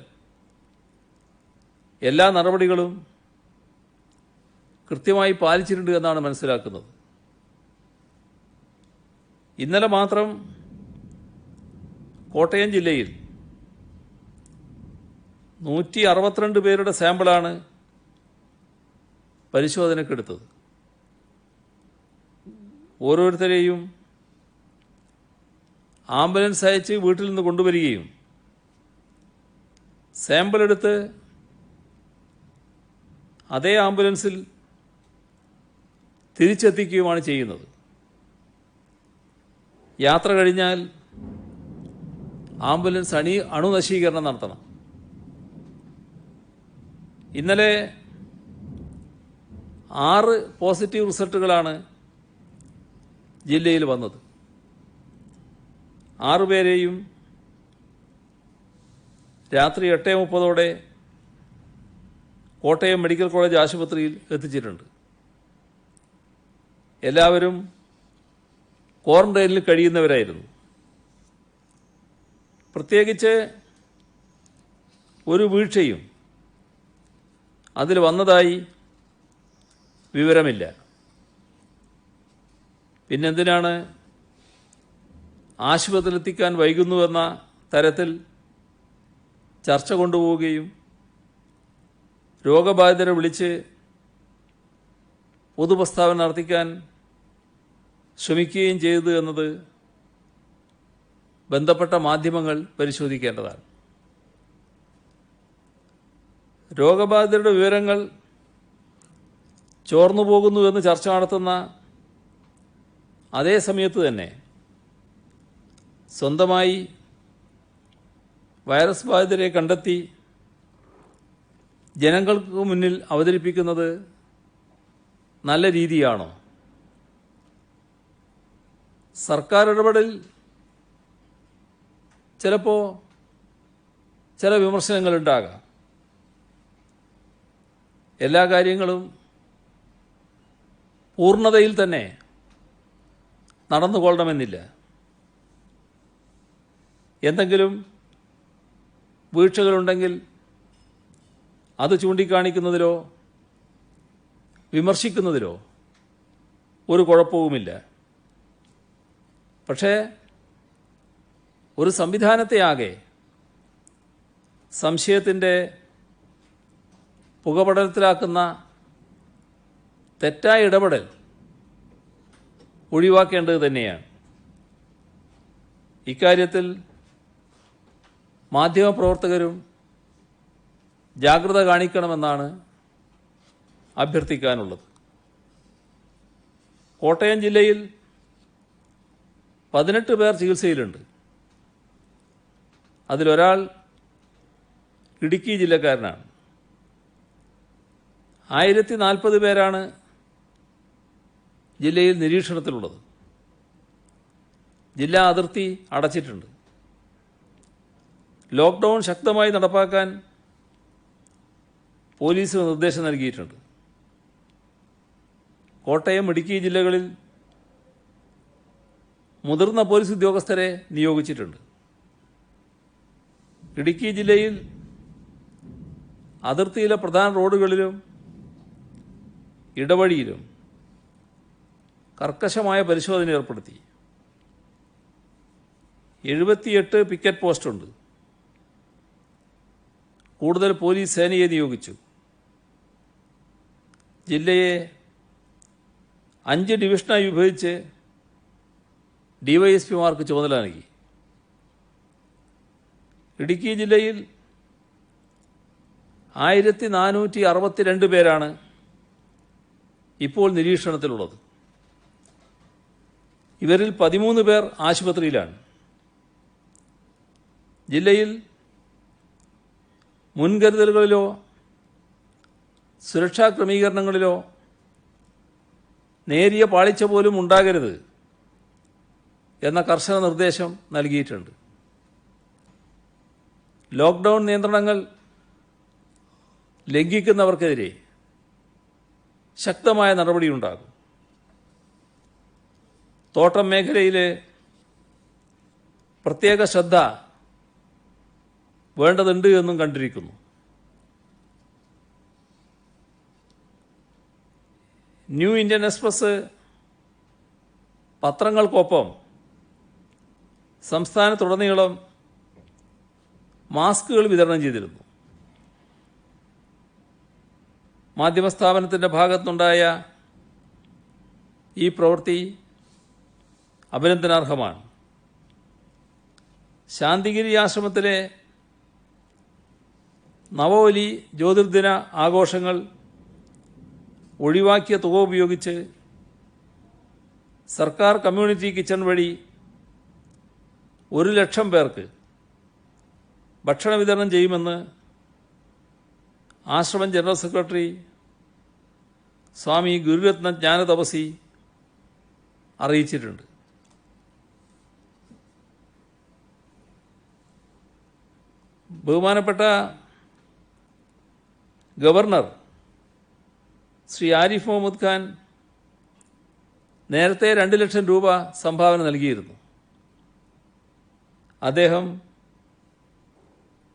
[SPEAKER 1] എല്ലാ നടപടികളും കൃത്യമായി പാലിച്ചിട്ടുണ്ട് എന്നാണ് മനസ്സിലാക്കുന്നത്. ഇന്നലെ മാത്രം കോട്ടയം ജില്ലയിൽ 162 പേരുടെ സാമ്പിളാണ് പരിശോധനയ്ക്കെടുത്തത്. ഓരോരുത്തരെയും ആംബുലൻസ് അയച്ച് വീട്ടിൽ നിന്ന് കൊണ്ടുവരികയും സാമ്പിൾ എടുത്ത് അതേ ആംബുലൻസിൽ തിരിച്ചെത്തിക്കുകയുമാണ് ചെയ്യുന്നത്. യാത്ര കഴിഞ്ഞാൽ ആംബുലൻസ് അണുനശീകരണം നടത്തണം. ഇന്നലെ 6 പോസിറ്റീവ് റിസൾട്ടുകളാണ് ജില്ലയിൽ വന്നത്. 6 പേരെയും രാത്രി 8:30 കോട്ടയം മെഡിക്കൽ കോളേജ് ആശുപത്രിയിൽ എത്തിച്ചിട്ടുണ്ട്. എല്ലാവരും ക്വാറന്റൈനിൽ കഴിയുന്നവരായിരുന്നു. പ്രത്യേകിച്ച് ഒരു വീഴ്ചയും അതിൽ വന്നതായി വിവരമില്ല. പിന്നെന്തിനാണ് ആശുപത്രിയിലെത്തിക്കാൻ വൈകുന്നുവെന്ന തരത്തിൽ ചർച്ച കൊണ്ടുപോവുകയും രോഗബാധിതരെ വിളിച്ച് പൊതുപ്രസ്താവന നടത്തിക്കാൻ ശ്രമിക്കുകയും ചെയ്തു എന്നത് ബന്ധപ്പെട്ട മാധ്യമങ്ങൾ പരിശോധിക്കേണ്ടതാണ്. രോഗബാധിതരുടെ വിവരങ്ങൾ ചോർന്നു പോകുന്നുവെന്ന് ചർച്ച നടത്തുന്ന അതേ സമയത്ത് തന്നെ സ്വന്തമായി വൈറസ് ബാധിതരെ കണ്ടെത്തി ജനങ്ങൾക്ക് മുന്നിൽ അവതരിപ്പിക്കുന്നത് നല്ല രീതിയാണോ? സർക്കാർ ഇടപെടൽ ചിലപ്പോൾ ചില വിമർശനങ്ങളുണ്ടാകാം. എല്ലാ കാര്യങ്ങളും പൂർണ്ണതയിൽ തന്നെ നടന്നുകൊള്ളണമെന്നില്ല. എന്തെങ്കിലും വീഴ്ചകളുണ്ടെങ്കിൽ അത് ചൂണ്ടിക്കാണിക്കുന്നതിലോ വിമർശിക്കുന്നതിലോ ഒരു കുഴപ്പവുമില്ല. പക്ഷേ ഒരു സംവിധാനത്തെ ആകെ സംശയത്തിൻ്റെ പുകപടലത്തിലാക്കുന്ന തെറ്റായ ഇടപെടൽ ഒഴിവാക്കേണ്ടത് തന്നെയാണ്. ഇക്കാര്യത്തിൽ മാധ്യമപ്രവർത്തകരും ജാഗ്രത കാണിക്കണമെന്നാണ് അഭ്യർത്ഥിക്കാനുള്ളത്. കോട്ടയം ജില്ലയിൽ 18 പേർ ചികിത്സയിലുണ്ട്. അതിലൊരാൾ ഇടുക്കി ജില്ലക്കാരനാണ്. 1040 പേരാണ് ജില്ലയിൽ നിരീക്ഷണത്തിലുള്ളത്. ജില്ലാ അതിർത്തി അടച്ചിട്ടുണ്ട്. ലോക്ക്ഡൗൺ ശക്തമായി നടപ്പാക്കാൻ പോലീസിന് നിർദ്ദേശം നൽകിയിട്ടുണ്ട്. കോട്ടയം, ഇടുക്കി ജില്ലകളിൽ മുതിർന്ന പോലീസ് ഉദ്യോഗസ്ഥരെ നിയോഗിച്ചിട്ടുണ്ട്. ഇടുക്കി ജില്ലയിൽ അതിർത്തിയിലെ പ്രധാന റോഡുകളിലും ഇടവഴിയിലും കർക്കശമായ പരിശോധന ഏർപ്പെടുത്തി. 78 പിക്കറ്റ് പോസ്റ്റുണ്ട്. കൂടുതൽ പോലീസ് സേനയെ നിയോഗിച്ചു. ജില്ലയെ 5 ഡിവിഷനായി വിഭജിച്ച് ഡിവൈഎസ്പിമാർക്ക് ചുമതല നൽകി. ഇടുക്കി ജില്ലയിൽ 1462 പേരാണ് ഇപ്പോൾ നിരീക്ഷണത്തിലുള്ളത്. ഇവരിൽ 13 പേർ ആശുപത്രിയിലാണ്. ജില്ലയിൽ മുൻകരുതലുകളിലോ സുരക്ഷാ ക്രമീകരണങ്ങളിലോ നേരിയ പാളിച്ച പോലും ഉണ്ടാകരുത് എന്ന കർശന നിർദ്ദേശം നൽകിയിട്ടുണ്ട്. ലോക്ക്ഡൗൺ നിയന്ത്രണങ്ങൾ ലംഘിക്കുന്നവർക്കെതിരെ ശക്തമായ നടപടിയുണ്ടാകും. തോട്ടം മേഖലയിലെ പ്രത്യേക ശ്രദ്ധ വേണ്ടതുണ്ട് എന്നും കണ്ടിരിക്കുന്നു. ന്യൂ ഇന്ത്യൻ എക്സ്പ്രസ് പത്രങ്ങൾക്കൊപ്പം സംസ്ഥാനത്തുടനീളം മാസ്കുകൾ വിതരണം ചെയ്തിരുന്നു. മാധ്യമസ്ഥാപനത്തിൻ്റെ ഭാഗത്തുനിന്നുണ്ടായ ഈ പ്രവൃത്തി അഭിനന്ദനാർഹമാണ്. ശാന്തിഗിരി ആശ്രമത്തിലെ നവോലി ജ്യോതിർദിന ആഘോഷങ്ങൾ ഒഴിവാക്കിയ തുക ഉപയോഗിച്ച് സർക്കാർ കമ്മ്യൂണിറ്റി കിച്ചൺ വഴി 1,00,000 പേർക്ക് ഭക്ഷണ വിതരണം ചെയ്യുമെന്ന് ആശ്രമം ജനറൽ സെക്രട്ടറി സ്വാമി ഗുരുരത്ന ജ്ഞാനതപസി അറിയിച്ചിട്ടുണ്ട്. ബഹുമാനപ്പെട്ട ഗവർണർ ശ്രീ ആരിഫ് മുഹമ്മദ് ഖാൻ നേരത്തെ 2 ലക്ഷം രൂപ സംഭാവന നൽകിയിരുന്നു. അദ്ദേഹം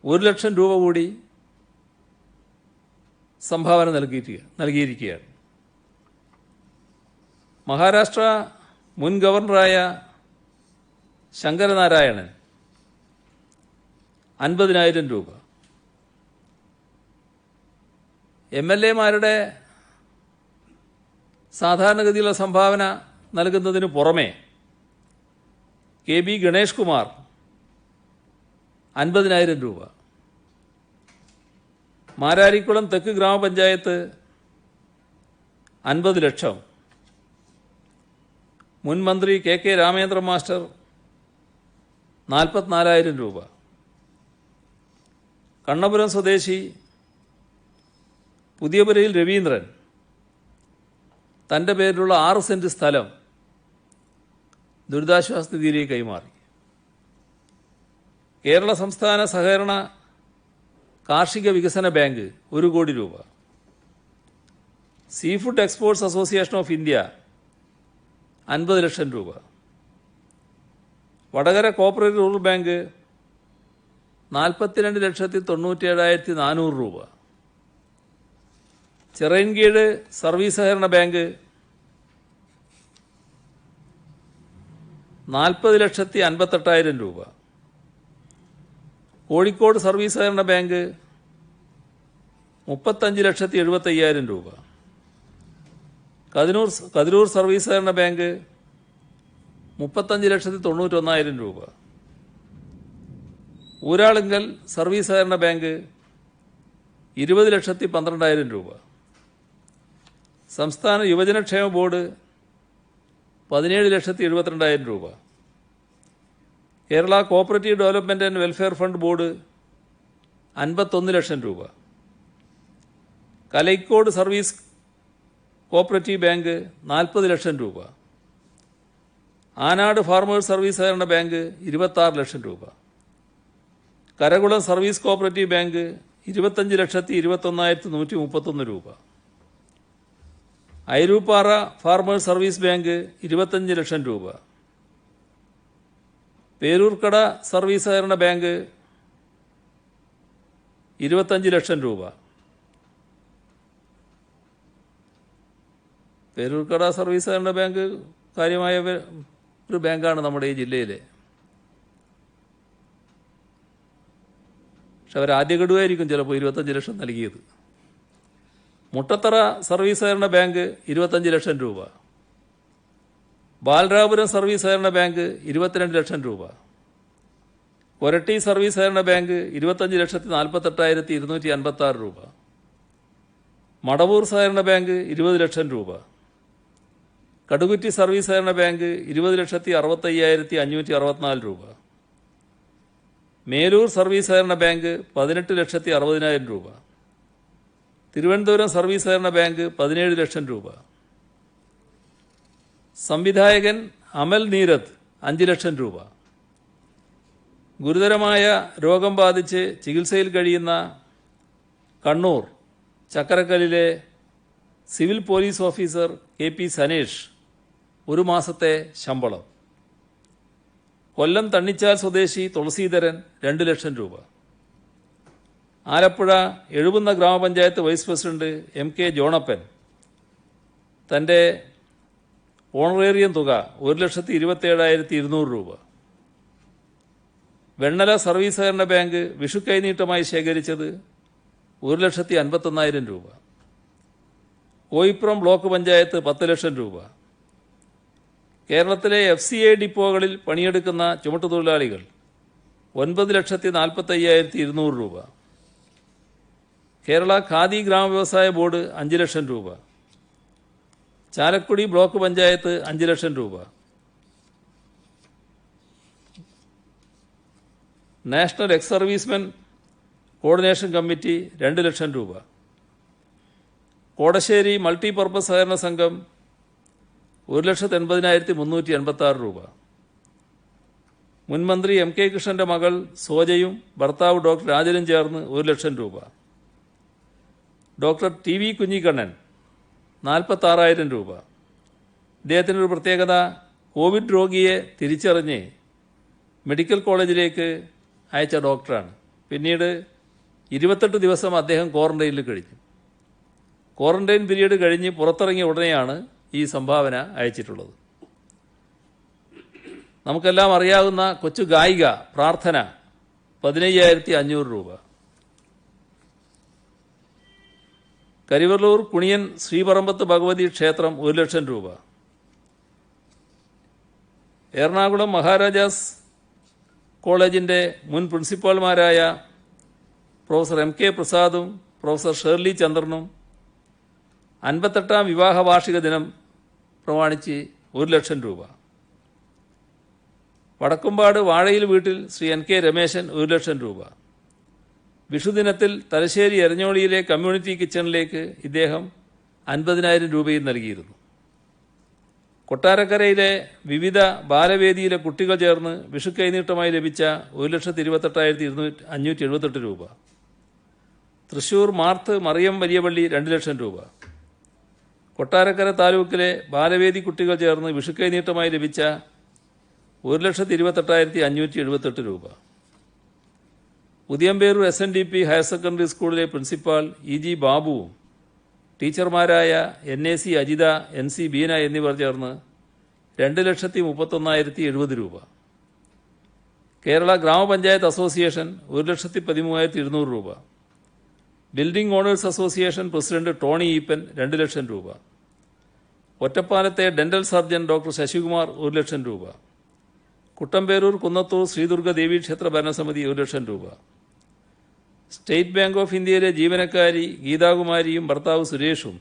[SPEAKER 1] 1 ലക്ഷം രൂപ കൂടി സംഭാവന നൽകിയിരിക്കുകയാണ്. മഹാരാഷ്ട്ര മുൻ ഗവർണറായ ശങ്കരനാരായണൻ 50,000 രൂപ, MLA-മാരുടെ സാധാരണഗതിയിലുള്ള സംഭാവന നൽകുന്നതിന് പുറമെ KB ഗണേഷ് കുമാർ 50,000 രൂപ, മാരാരിക്കുളം തെക്ക് ഗ്രാമപഞ്ചായത്ത് 50 ലക്ഷം, മുൻ മന്ത്രി KK രാമേന്ദ്രൻ മാസ്റ്റർ 44,000 രൂപ, കണ്ണപുരം സ്വദേശി പുതിയപുരയിൽ രവീന്ദ്രൻ തൻ്റെ പേരിലുള്ള 6 സെന്റ് സ്ഥലം ദുരിതാശ്വാസ നിധിയിലേക്ക് കൈമാറി. കേരള സംസ്ഥാന സഹകരണ കാർഷിക വികസന ബാങ്ക് 1 കോടി രൂപ, sea food exports association of India 50 ലക്ഷം രൂപ, വടകര കോപ്പറേറ്റീവ് റൂറൽ ബാങ്ക് 42,97,400 രൂപ, ചിറയൻകീഴ് സർവീസ് സഹകരണ ബാങ്ക് 40,58,000 രൂപ, കോഴിക്കോട് സർവീസ് സഹകരണ ബാങ്ക് 35,75,000 രൂപ, കതിരൂർ സർവീസ് സഹകരണ ബാങ്ക് 35,91,000 രൂപ, ഊരാളുങ്കൽ സർവീസ് സഹകരണ ബാങ്ക് 20,12,000 രൂപ, സംസ്ഥാന യുവജനക്ഷേമ ബോർഡ് 17,72,000 രൂപ, Kerala cooperative development and welfare fund board 51 ലക്ഷം രൂപ, കലൈക്കോട് സർവീസ് കോപ്പറേറ്റീവ് ബാങ്ക് 40 ലക്ഷം രൂപ, ആനാട് ഫാർമേഴ്സ് സർവീസ് സഹകരണ ബാങ്ക് 26 ലക്ഷം രൂപ, കരകുളം സർവീസ് കോഓപ്പറേറ്റീവ് ബാങ്ക് 25,21,131 രൂപ. അയിരൂപ്പാറ ഫാർമേഴ്സ് സർവീസ് ബാങ്ക് 25 ലക്ഷം രൂപ. പേരൂർക്കട സർവീസ് സഹകരണ ബാങ്ക് 25 ലക്ഷം രൂപ. പേരൂർക്കട സർവീസ് സഹകരണ ബാങ്ക് കാര്യമായ ഒരു ബാങ്കാണ് നമ്മുടെ ഈ ജില്ലയിലെ. പക്ഷെ അവർ ആദ്യ ഗഡുവായിരിക്കും ചിലപ്പോൾ 25 ലക്ഷം നൽകിയത്. മുട്ടത്തറ സർവീസ് സഹകരണ ബാങ്ക് 25 ലക്ഷം രൂപ. ബാലരാപുരം സർവീസ് സഹകരണ ബാങ്ക് 22 ലക്ഷം രൂപ. കൊരട്ടി സർവീസ് സഹകരണ ബാങ്ക് 25,48,256 രൂപ. മടവൂർ സഹകരണ ബാങ്ക് 20 ലക്ഷം രൂപ. കടുകുറ്റി സർവീസ് സഹകരണ ബാങ്ക് 20,65,564 രൂപ. മേലൂർ സർവീസ് സഹകരണ ബാങ്ക് 18,60,000 രൂപ. തിരുവനന്തപുരം സർവീസ് സഹകരണ ബാങ്ക് 17 ലക്ഷം രൂപ. സംവിധായകൻ അമൽ നീരദ് 5 ലക്ഷം രൂപ. ഗുരുതരമായ രോഗം ബാധിച്ച് ചികിത്സയിൽ കഴിയുന്ന കണ്ണൂർ ചക്കരക്കല്ലിലെ civil police officer KP Sanesh 1 മാസത്തെ ശമ്പളം. കൊല്ലം തണ്ണിച്ചാൽ സ്വദേശി തുളസീധരൻ 2 ലക്ഷം രൂപ. ആലപ്പുഴ എഴുപുന്ന ഗ്രാമപഞ്ചായത്ത് വൈസ് പ്രസിഡന്റ് MK ജോണപ്പൻ തൻ്റെ ഓണറേറിയം തുക 1,27,200 രൂപ. വെണ്ണല സർവീസ് സഹകരണ ബാങ്ക് വിഷു കൈനീട്ടമായി ശേഖരിച്ചത് 1,51,000 രൂപ. കോയിപ്പുറം ബ്ലോക്ക് പഞ്ചായത്ത് 10 ലക്ഷം രൂപ. കേരളത്തിലെ FCA ഡിപ്പോകളിൽ പണിയെടുക്കുന്ന ചുമട്ടുതൊഴിലാളികൾ 9,45,200 രൂപ. കേരള ഖാദി ഗ്രാമവ്യവസായ ബോർഡ് 5 ലക്ഷം രൂപ. ചാലക്കുടി ബ്ലോക്ക് പഞ്ചായത്ത് 5 ലക്ഷം രൂപ. National ex servicemen coordination committee 2 lakh രൂപ. കോടശ്ശേരി മൾട്ടിപർപ്പസ് സഹകരണ സംഘം 1,80,386 രൂപ. മുൻമന്ത്രി MK കൃഷ്ണന്റെ മകൾ സോജയും ഭർത്താവ് ഡോക്ടർ രാജനും ചേർന്ന് 1 ലക്ഷം രൂപ. ഡോക്ടർ TV കുഞ്ഞിക്കണ്ണൻ 46,000 രൂപ. ഇദ്ദേഹത്തിനൊരു പ്രത്യേകത, കോവിഡ് രോഗിയെ തിരിച്ചറിഞ്ഞ് മെഡിക്കൽ കോളേജിലേക്ക് അയച്ച ഡോക്ടറാണ്. പിന്നീട് 28 ദിവസം അദ്ദേഹം ക്വാറന്റൈനിൽ കഴിഞ്ഞു. ക്വാറന്റൈൻ പീരീഡ് കഴിഞ്ഞ് പുറത്തിറങ്ങിയ ഉടനെയാണ് ഈ സംഭാവന അയച്ചിട്ടുള്ളത്. നമുക്കെല്ലാം അറിയാവുന്ന കൊച്ചു ഗായിക പ്രാർത്ഥന 15,500 രൂപ. കരിവള്ളൂർ കുണിയൻ ശ്രീപറമ്പത്ത് ഭഗവതി ക്ഷേത്രം 1 ലക്ഷം രൂപ. എറണാകുളം മഹാരാജാസ് കോളേജിൻ്റെ മുൻ പ്രിൻസിപ്പാൾമാരായ പ്രൊഫസർ MK പ്രസാദും പ്രൊഫസർ ഷേർലി ചന്ദ്രനും 58ാം വിവാഹ വാർഷിക ദിനം പ്രമാണിച്ച് 1 ലക്ഷം രൂപ. വടക്കുംപാട് വാഴയിൽ വീട്ടിൽ ശ്രീ NK രമേശൻ 1 ലക്ഷം രൂപ. വിഷുദിനത്തിൽ തലശ്ശേരി എരഞ്ഞോളിയിലെ കമ്മ്യൂണിറ്റി കിച്ചണിലേക്ക് ഇദ്ദേഹം 50,000 രൂപയും നൽകിയിരുന്നു. കൊട്ടാരക്കരയിലെ വിവിധ ബാലവേദിയിലെ കുട്ടികൾ ചേർന്ന് വിഷു കൈനീട്ടമായി ലഭിച്ച 1,28,578 രൂപ. തൃശൂർ മാർത്ത് മറിയം വലിയപള്ളി 2 ലക്ഷം രൂപ. കൊട്ടാരക്കര താലൂക്കിലെ ബാലവേദി കുട്ടികൾ ചേർന്ന് വിഷു കൈനീട്ടമായി ലഭിച്ച 1,28,578 രൂപ. ഉദിയംപേരൂർ SNDP ഹയർ സെക്കൻഡറി സ്കൂളിലെ പ്രിൻസിപ്പാൾ EG ബാബുവും ടീച്ചർമാരായ NAC അജിത, NC ബീന എന്നിവർ ചേർന്ന് 2,31,070 രൂപ. കേരള ഗ്രാമപഞ്ചായത്ത് അസോസിയേഷൻ 1,13,200 രൂപ. Building owners association president Tony Eappen 2 lakh രൂപ. ഒറ്റപ്പാലത്തെ dental surgeon doctor Sasikumar 1 lakh രൂപ. കുട്ടമ്പേരൂർ കുന്നത്തൂർ ശ്രീദുർഗ ദേവീക്ഷേത്ര ഭരണസമിതി 1 ലക്ഷം രൂപ. സ്റ്റേറ്റ് ബാങ്ക് ഓഫ് ഇന്ത്യയിലെ ജീവനക്കാരി ഗീതാകുമാരിയും ഭർത്താവ് സുരേഷും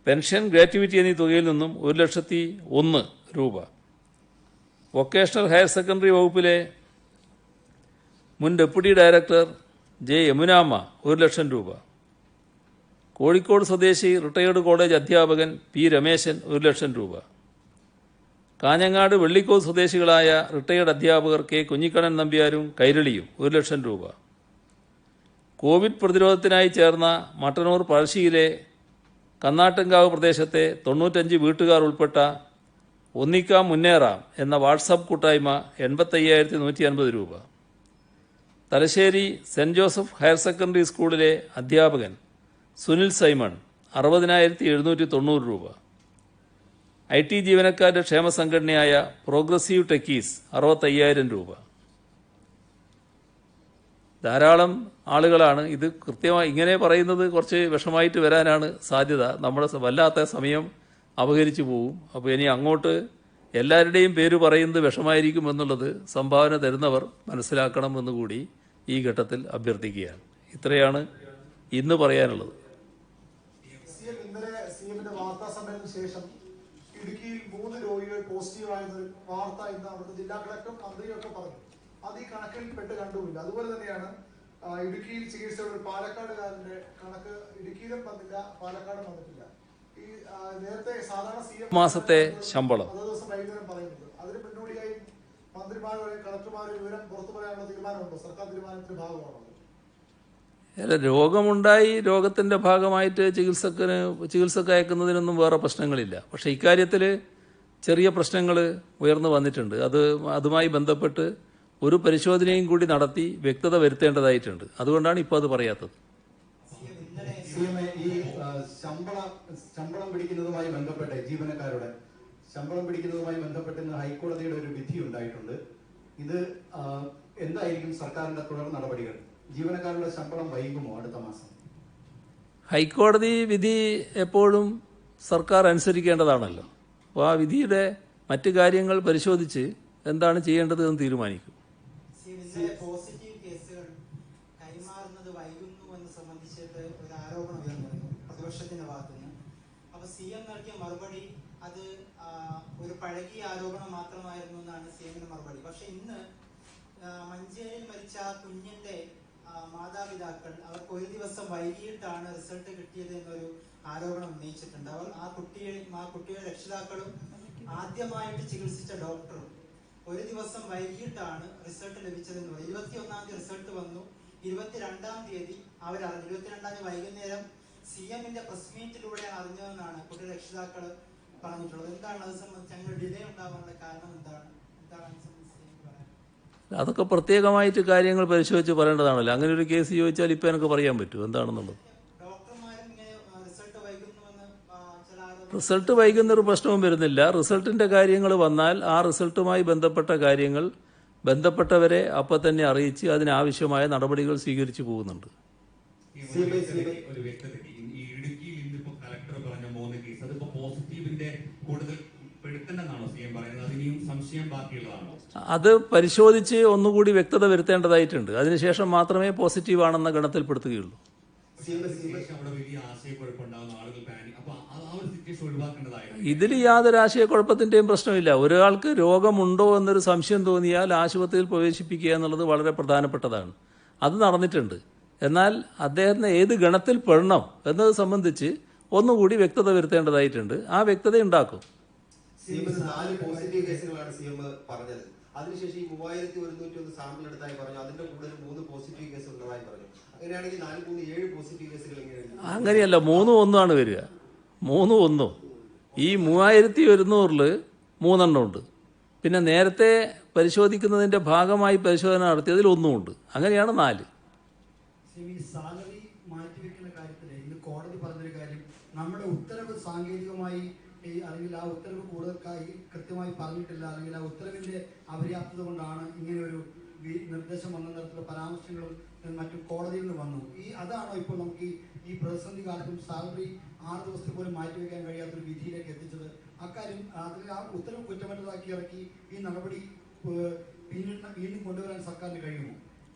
[SPEAKER 1] പെൻഷൻ, ഗ്രാറ്റുവിറ്റി എന്നീ തുകയിൽ നിന്നും 1,01,000 രൂപ. വൊക്കേഷണൽ ഹയർ സെക്കൻഡറി വകുപ്പിലെ മുൻ ഡെപ്യൂട്ടി ഡയറക്ടർ J. യമുനാമ്മ 1 ലക്ഷം രൂപ. കോഴിക്കോട് സ്വദേശി റിട്ടയേർഡ് കോളേജ് അധ്യാപകൻ P. രമേശൻ 1 ലക്ഷം രൂപ. കാഞ്ഞങ്ങാട് വെള്ളിക്കോട് സ്വദേശികളായ റിട്ടയേർഡ് അധ്യാപകർ കെ കുഞ്ഞിക്കണ്ണൻ നമ്പ്യാരും കൈരളിയും 1 ലക്ഷം രൂപ. കോവിഡ് പ്രതിരോധത്തിനായി ചേർന്ന മട്ടന്നൂർ പഴശ്ശിയിലെ കന്നാട്ടുംകാവ് പ്രദേശത്തെ 95 വീട്ടുകാർ ഉൾപ്പെട്ട ഒന്നിക്കാം മുന്നേറാം എന്ന വാട്സാപ്പ് കൂട്ടായ്മ 85,150 രൂപ. Thalassery saint Joseph higher secondary സ്കൂളിലെ അധ്യാപകൻ സുനിൽ സൈമൺ 60,790 രൂപ. IT ജീവനക്കാരുടെ ക്ഷേമ സംഘടനയായ പ്രോഗ്രസീവ് ടെക്കീസ് 65,000 രൂപ. ധാരാളം ആളുകളാണ്. ഇത് കൃത്യമായി ഇങ്ങനെ പറയുന്നത് കുറച്ച് വിഷമായിട്ട് വരാനാണ് സാധ്യത. നമ്മുടെ വല്ലാത്ത സമയം അപഹരിച്ചു പോകും. അപ്പോൾ ഇനി അങ്ങോട്ട് എല്ലാവരുടെയും പേര് പറയുന്നത് വിഷമായിരിക്കും എന്നുള്ളത് സംഭാവന തരുന്നവർ മനസ്സിലാക്കണമെന്നുകൂടി ഈ ഘട്ടത്തിൽ അഭ്യർത്ഥിക്കുകയാണ്. ഇത്രയാണ് ഇന്ന് പറയാനുള്ളത്.
[SPEAKER 2] ഇടുക്കിയിൽ 3 രോഗികൾ പോസിറ്റീവായെന്ന വാർത്ത ഇന്ന് അവിടുത്തെ ജില്ലാ കളക്ടറും മന്ത്രിയൊക്കെ പറഞ്ഞു. അത് ഈ കണക്കിൽ പെട്ട് കണ്ടുമില്ല. അതുപോലെ തന്നെയാണ് ഇടുക്കിയിൽ ചികിത്സയുള്ള പാലക്കാടുകാരന്റെ കണക്ക് ഇടുക്കിയിലും വന്നില്ല, പാലക്കാടും വന്നിട്ടില്ല. ഈ നേരത്തെ സാധാരണ CM
[SPEAKER 1] മാസത്തെ ശമ്പളം
[SPEAKER 2] അതേ ദിവസം വൈകുന്നേരം പറയുന്നത്. അതിന് മുന്നോടിയായി മന്ത്രിമാരുടെ കളക്ടർമാരുടെ വിവരം പുറത്തു പറയാനുള്ള തീരുമാനമുണ്ടോ? സർക്കാർ തീരുമാനത്തിന്റെ ഭാഗമാണോ?
[SPEAKER 1] അല്ല, രോഗമുണ്ടായി രോഗത്തിൻ്റെ ഭാഗമായിട്ട് ചികിത്സക്ക് അയക്കുന്നതിനൊന്നും വേറെ പ്രശ്നങ്ങളില്ല. പക്ഷേ ഇക്കാര്യത്തിൽ ചെറിയ പ്രശ്നങ്ങൾ ഉയർന്നു വന്നിട്ടുണ്ട്. അതുമായി ബന്ധപ്പെട്ട് ഒരു പരിശോധനയും കൂടി നടത്തി വ്യക്തത വരുത്തേണ്ടതായിട്ടുണ്ട്. അതുകൊണ്ടാണ് ഇപ്പോൾ അത് പറയാത്തത്.
[SPEAKER 3] ഈ ശമ്പളം പിടിക്കുന്നതുമായി ബന്ധപ്പെട്ട് ജീവനക്കാരുടെ ശമ്പളം പിടിക്കുന്നതുമായി ബന്ധപ്പെട്ട് ഹൈക്കോടതിയുടെ ഒരു വിധി ഉണ്ടായിട്ടുണ്ട്. ഇത് എന്തായിരിക്കും സർക്കാരിന്റെ തുടർ നടപടികൾ? ജീവനക്കാരുടെ ശമ്പളം വൈകുമോ അടുത്ത മാസം?
[SPEAKER 1] ഹൈക്കോടതി വിധി എപ്പോഴും സർക്കാർ അനുസരിക്കേണ്ടതാണല്ലോ. അപ്പോൾ ആ വിധിയുടെ മറ്റു കാര്യങ്ങൾ പരിശോധിച്ച് എന്താണ് ചെയ്യേണ്ടത് എന്ന് തീരുമാനിക്കും.
[SPEAKER 4] പോസിറ്റീവ് കേസുകൾ കൈമാറുന്നത് വൈകുന്നു എന്ന് സംബന്ധിച്ചിട്ട് ഒരു ആരോപണം ഉയർന്നിരുന്നു പ്രതിപക്ഷത്തിന്റെ ഭാഗത്തുനിന്ന്. അപ്പൊ CM നൽകിയ മറുപടി അത് ഒരു പഴകിയ ആരോപണം മാത്രമായിരുന്നു എന്നാണ് CMന്റെ മറുപടി. പക്ഷെ ഇന്ന് മഞ്ചേരിയിൽ മരിച്ച കുഞ്ഞിന്റെ മാതാപിതാക്കൾ അവർക്ക് 1 ദിവസം വൈകിട്ടാണ് റിസൾട്ട് കിട്ടിയത് എന്നൊരു ആരോപണം ഉന്നയിച്ചിട്ടുണ്ട്. അവർ ആ കുട്ടിയുടെ രക്ഷിതാക്കളും ആദ്യമായിട്ട് ചികിത്സിച്ച ഡോക്ടറും 1 ദിവസം വൈകിട്ടാണ് റിസൾട്ട് ലഭിച്ചതെന്ന് പറയും. 21-ാം തീയതി റിസൾട്ട് വന്നു. 22-ാം തീയതി അവരറിഞ്ഞു. 22-ാം തീയതി വൈകുന്നേരം CMന്റെ പ്രസ് മീറ്റിലൂടെയാണ് അറിഞ്ഞതെന്നാണ് കുട്ടിയുടെ രക്ഷിതാക്കൾ പറഞ്ഞിട്ടുള്ളത്. എന്താണ് അത് സംബന്ധിച്ച് അങ്ങനെ ഡിലേ ഉണ്ടാവാനുള്ള കാരണം എന്താണ്?
[SPEAKER 1] അതൊക്കെ പ്രത്യേകമായിട്ട് കാര്യങ്ങൾ പരിശോധിച്ച് പറയേണ്ടതാണല്ലോ. അങ്ങനെ ഒരു കേസ് ചോദിച്ചാൽ ഇപ്പം എനിക്ക് പറയാൻ പറ്റുമോ എന്താണെന്നുള്ളത്? റിസൾട്ട് വൈകുന്നൊരു പ്രശ്നവും വരുന്നില്ല. റിസൾട്ടിൻ്റെ കാര്യങ്ങൾ വന്നാൽ ആ റിസൾട്ടുമായി ബന്ധപ്പെട്ട കാര്യങ്ങൾ ബന്ധപ്പെട്ടവരെ അപ്പം തന്നെ അറിയിച്ച് അതിനാവശ്യമായ നടപടികൾ സ്വീകരിച്ചു പോകുന്നുണ്ട്. അത് പരിശോധിച്ച് ഒന്നുകൂടി വ്യക്തത വരുത്തേണ്ടതായിട്ടുണ്ട്. അതിനുശേഷം മാത്രമേ പോസിറ്റീവ് ആണെന്ന ഗണത്തിൽപ്പെടുത്തുകയുള്ളൂ. ഇതിൽ യാതൊരു ആശയക്കുഴപ്പത്തിന്റെയും പ്രശ്നമില്ല. ഒരാൾക്ക് രോഗമുണ്ടോ എന്നൊരു സംശയം തോന്നിയാൽ ആശുപത്രിയിൽ പ്രവേശിപ്പിക്കുക എന്നുള്ളത് വളരെ പ്രധാനപ്പെട്ടതാണ്. അത് നടന്നിട്ടുണ്ട്. എന്നാൽ അദ്ദേഹത്തിന് ഏത് ഗണത്തിൽ പെടണം എന്നത് സംബന്ധിച്ച് ഒന്നുകൂടി വ്യക്തത വരുത്തേണ്ടതായിട്ടുണ്ട്. ആ വ്യക്തത ഉണ്ടാക്കും.
[SPEAKER 5] പോസിറ്റീവ് കേസുകളാണ് CM പറഞ്ഞത്. അതിനുശേഷം 3101 സാമ്പിൾ എടുത്തായി പറഞ്ഞു. അതിന്റെ കൂടുതൽ 3 പോസിറ്റീവ് കേസ് ഉള്ളതായി പറഞ്ഞു. അങ്ങനെയാണെങ്കിൽ 4-7 പോസിറ്റീവ് കേസുകൾ
[SPEAKER 1] അങ്ങനെയല്ല, 3-1 വരിക. 3-1. ഈ 3100-ൽ 3 എണ്ണം ഉണ്ട്. പിന്നെ നേരത്തെ പരിശോധിക്കുന്നതിന്റെ ഭാഗമായി പരിശോധന നടത്തിയതിൽ 1 ഉണ്ട്. അങ്ങനെയാണ് 4.
[SPEAKER 6] സാലറി മാറ്റിവെക്കുന്ന കാര്യത്തിൽ ഇന്ന് കോടതി പറഞ്ഞൊരു കാര്യം, നമ്മുടെ ഉത്തരവ് സാങ്കേതികമായി അല്ലെങ്കിൽ ആ ഉത്തരവ് കൂടുതൽ കൃത്യമായി പറഞ്ഞിട്ടില്ല, അല്ലെങ്കിൽ ആ ഉത്തരവിന്റെ അപര്യാപ്തത കൊണ്ടാണ് ഇങ്ങനെ ഒരു നിർദ്ദേശം വന്ന തരത്തിലുള്ള പരാമർശങ്ങളും മറ്റും കോടതിയിൽ നിന്ന് വന്നു. അതാണോ ഇപ്പോൾ നമുക്ക് ഈ പ്രതിസന്ധി കാലത്തും സാലറി 6 ദിവസത്തിൽ പോലും മാറ്റിവെക്കാൻ കഴിയാത്തൊരു വിധിയിലേക്ക് എത്തിച്ചത്? അക്കാര്യം അതിൽ ആ ഉത്തരവ് കുറ്റമറ്റതാക്കി ഇറക്കി ഈ നടപടി വീണ്ടും കൊണ്ടുവരാൻ സർക്കാരിന് കഴിയുമോ?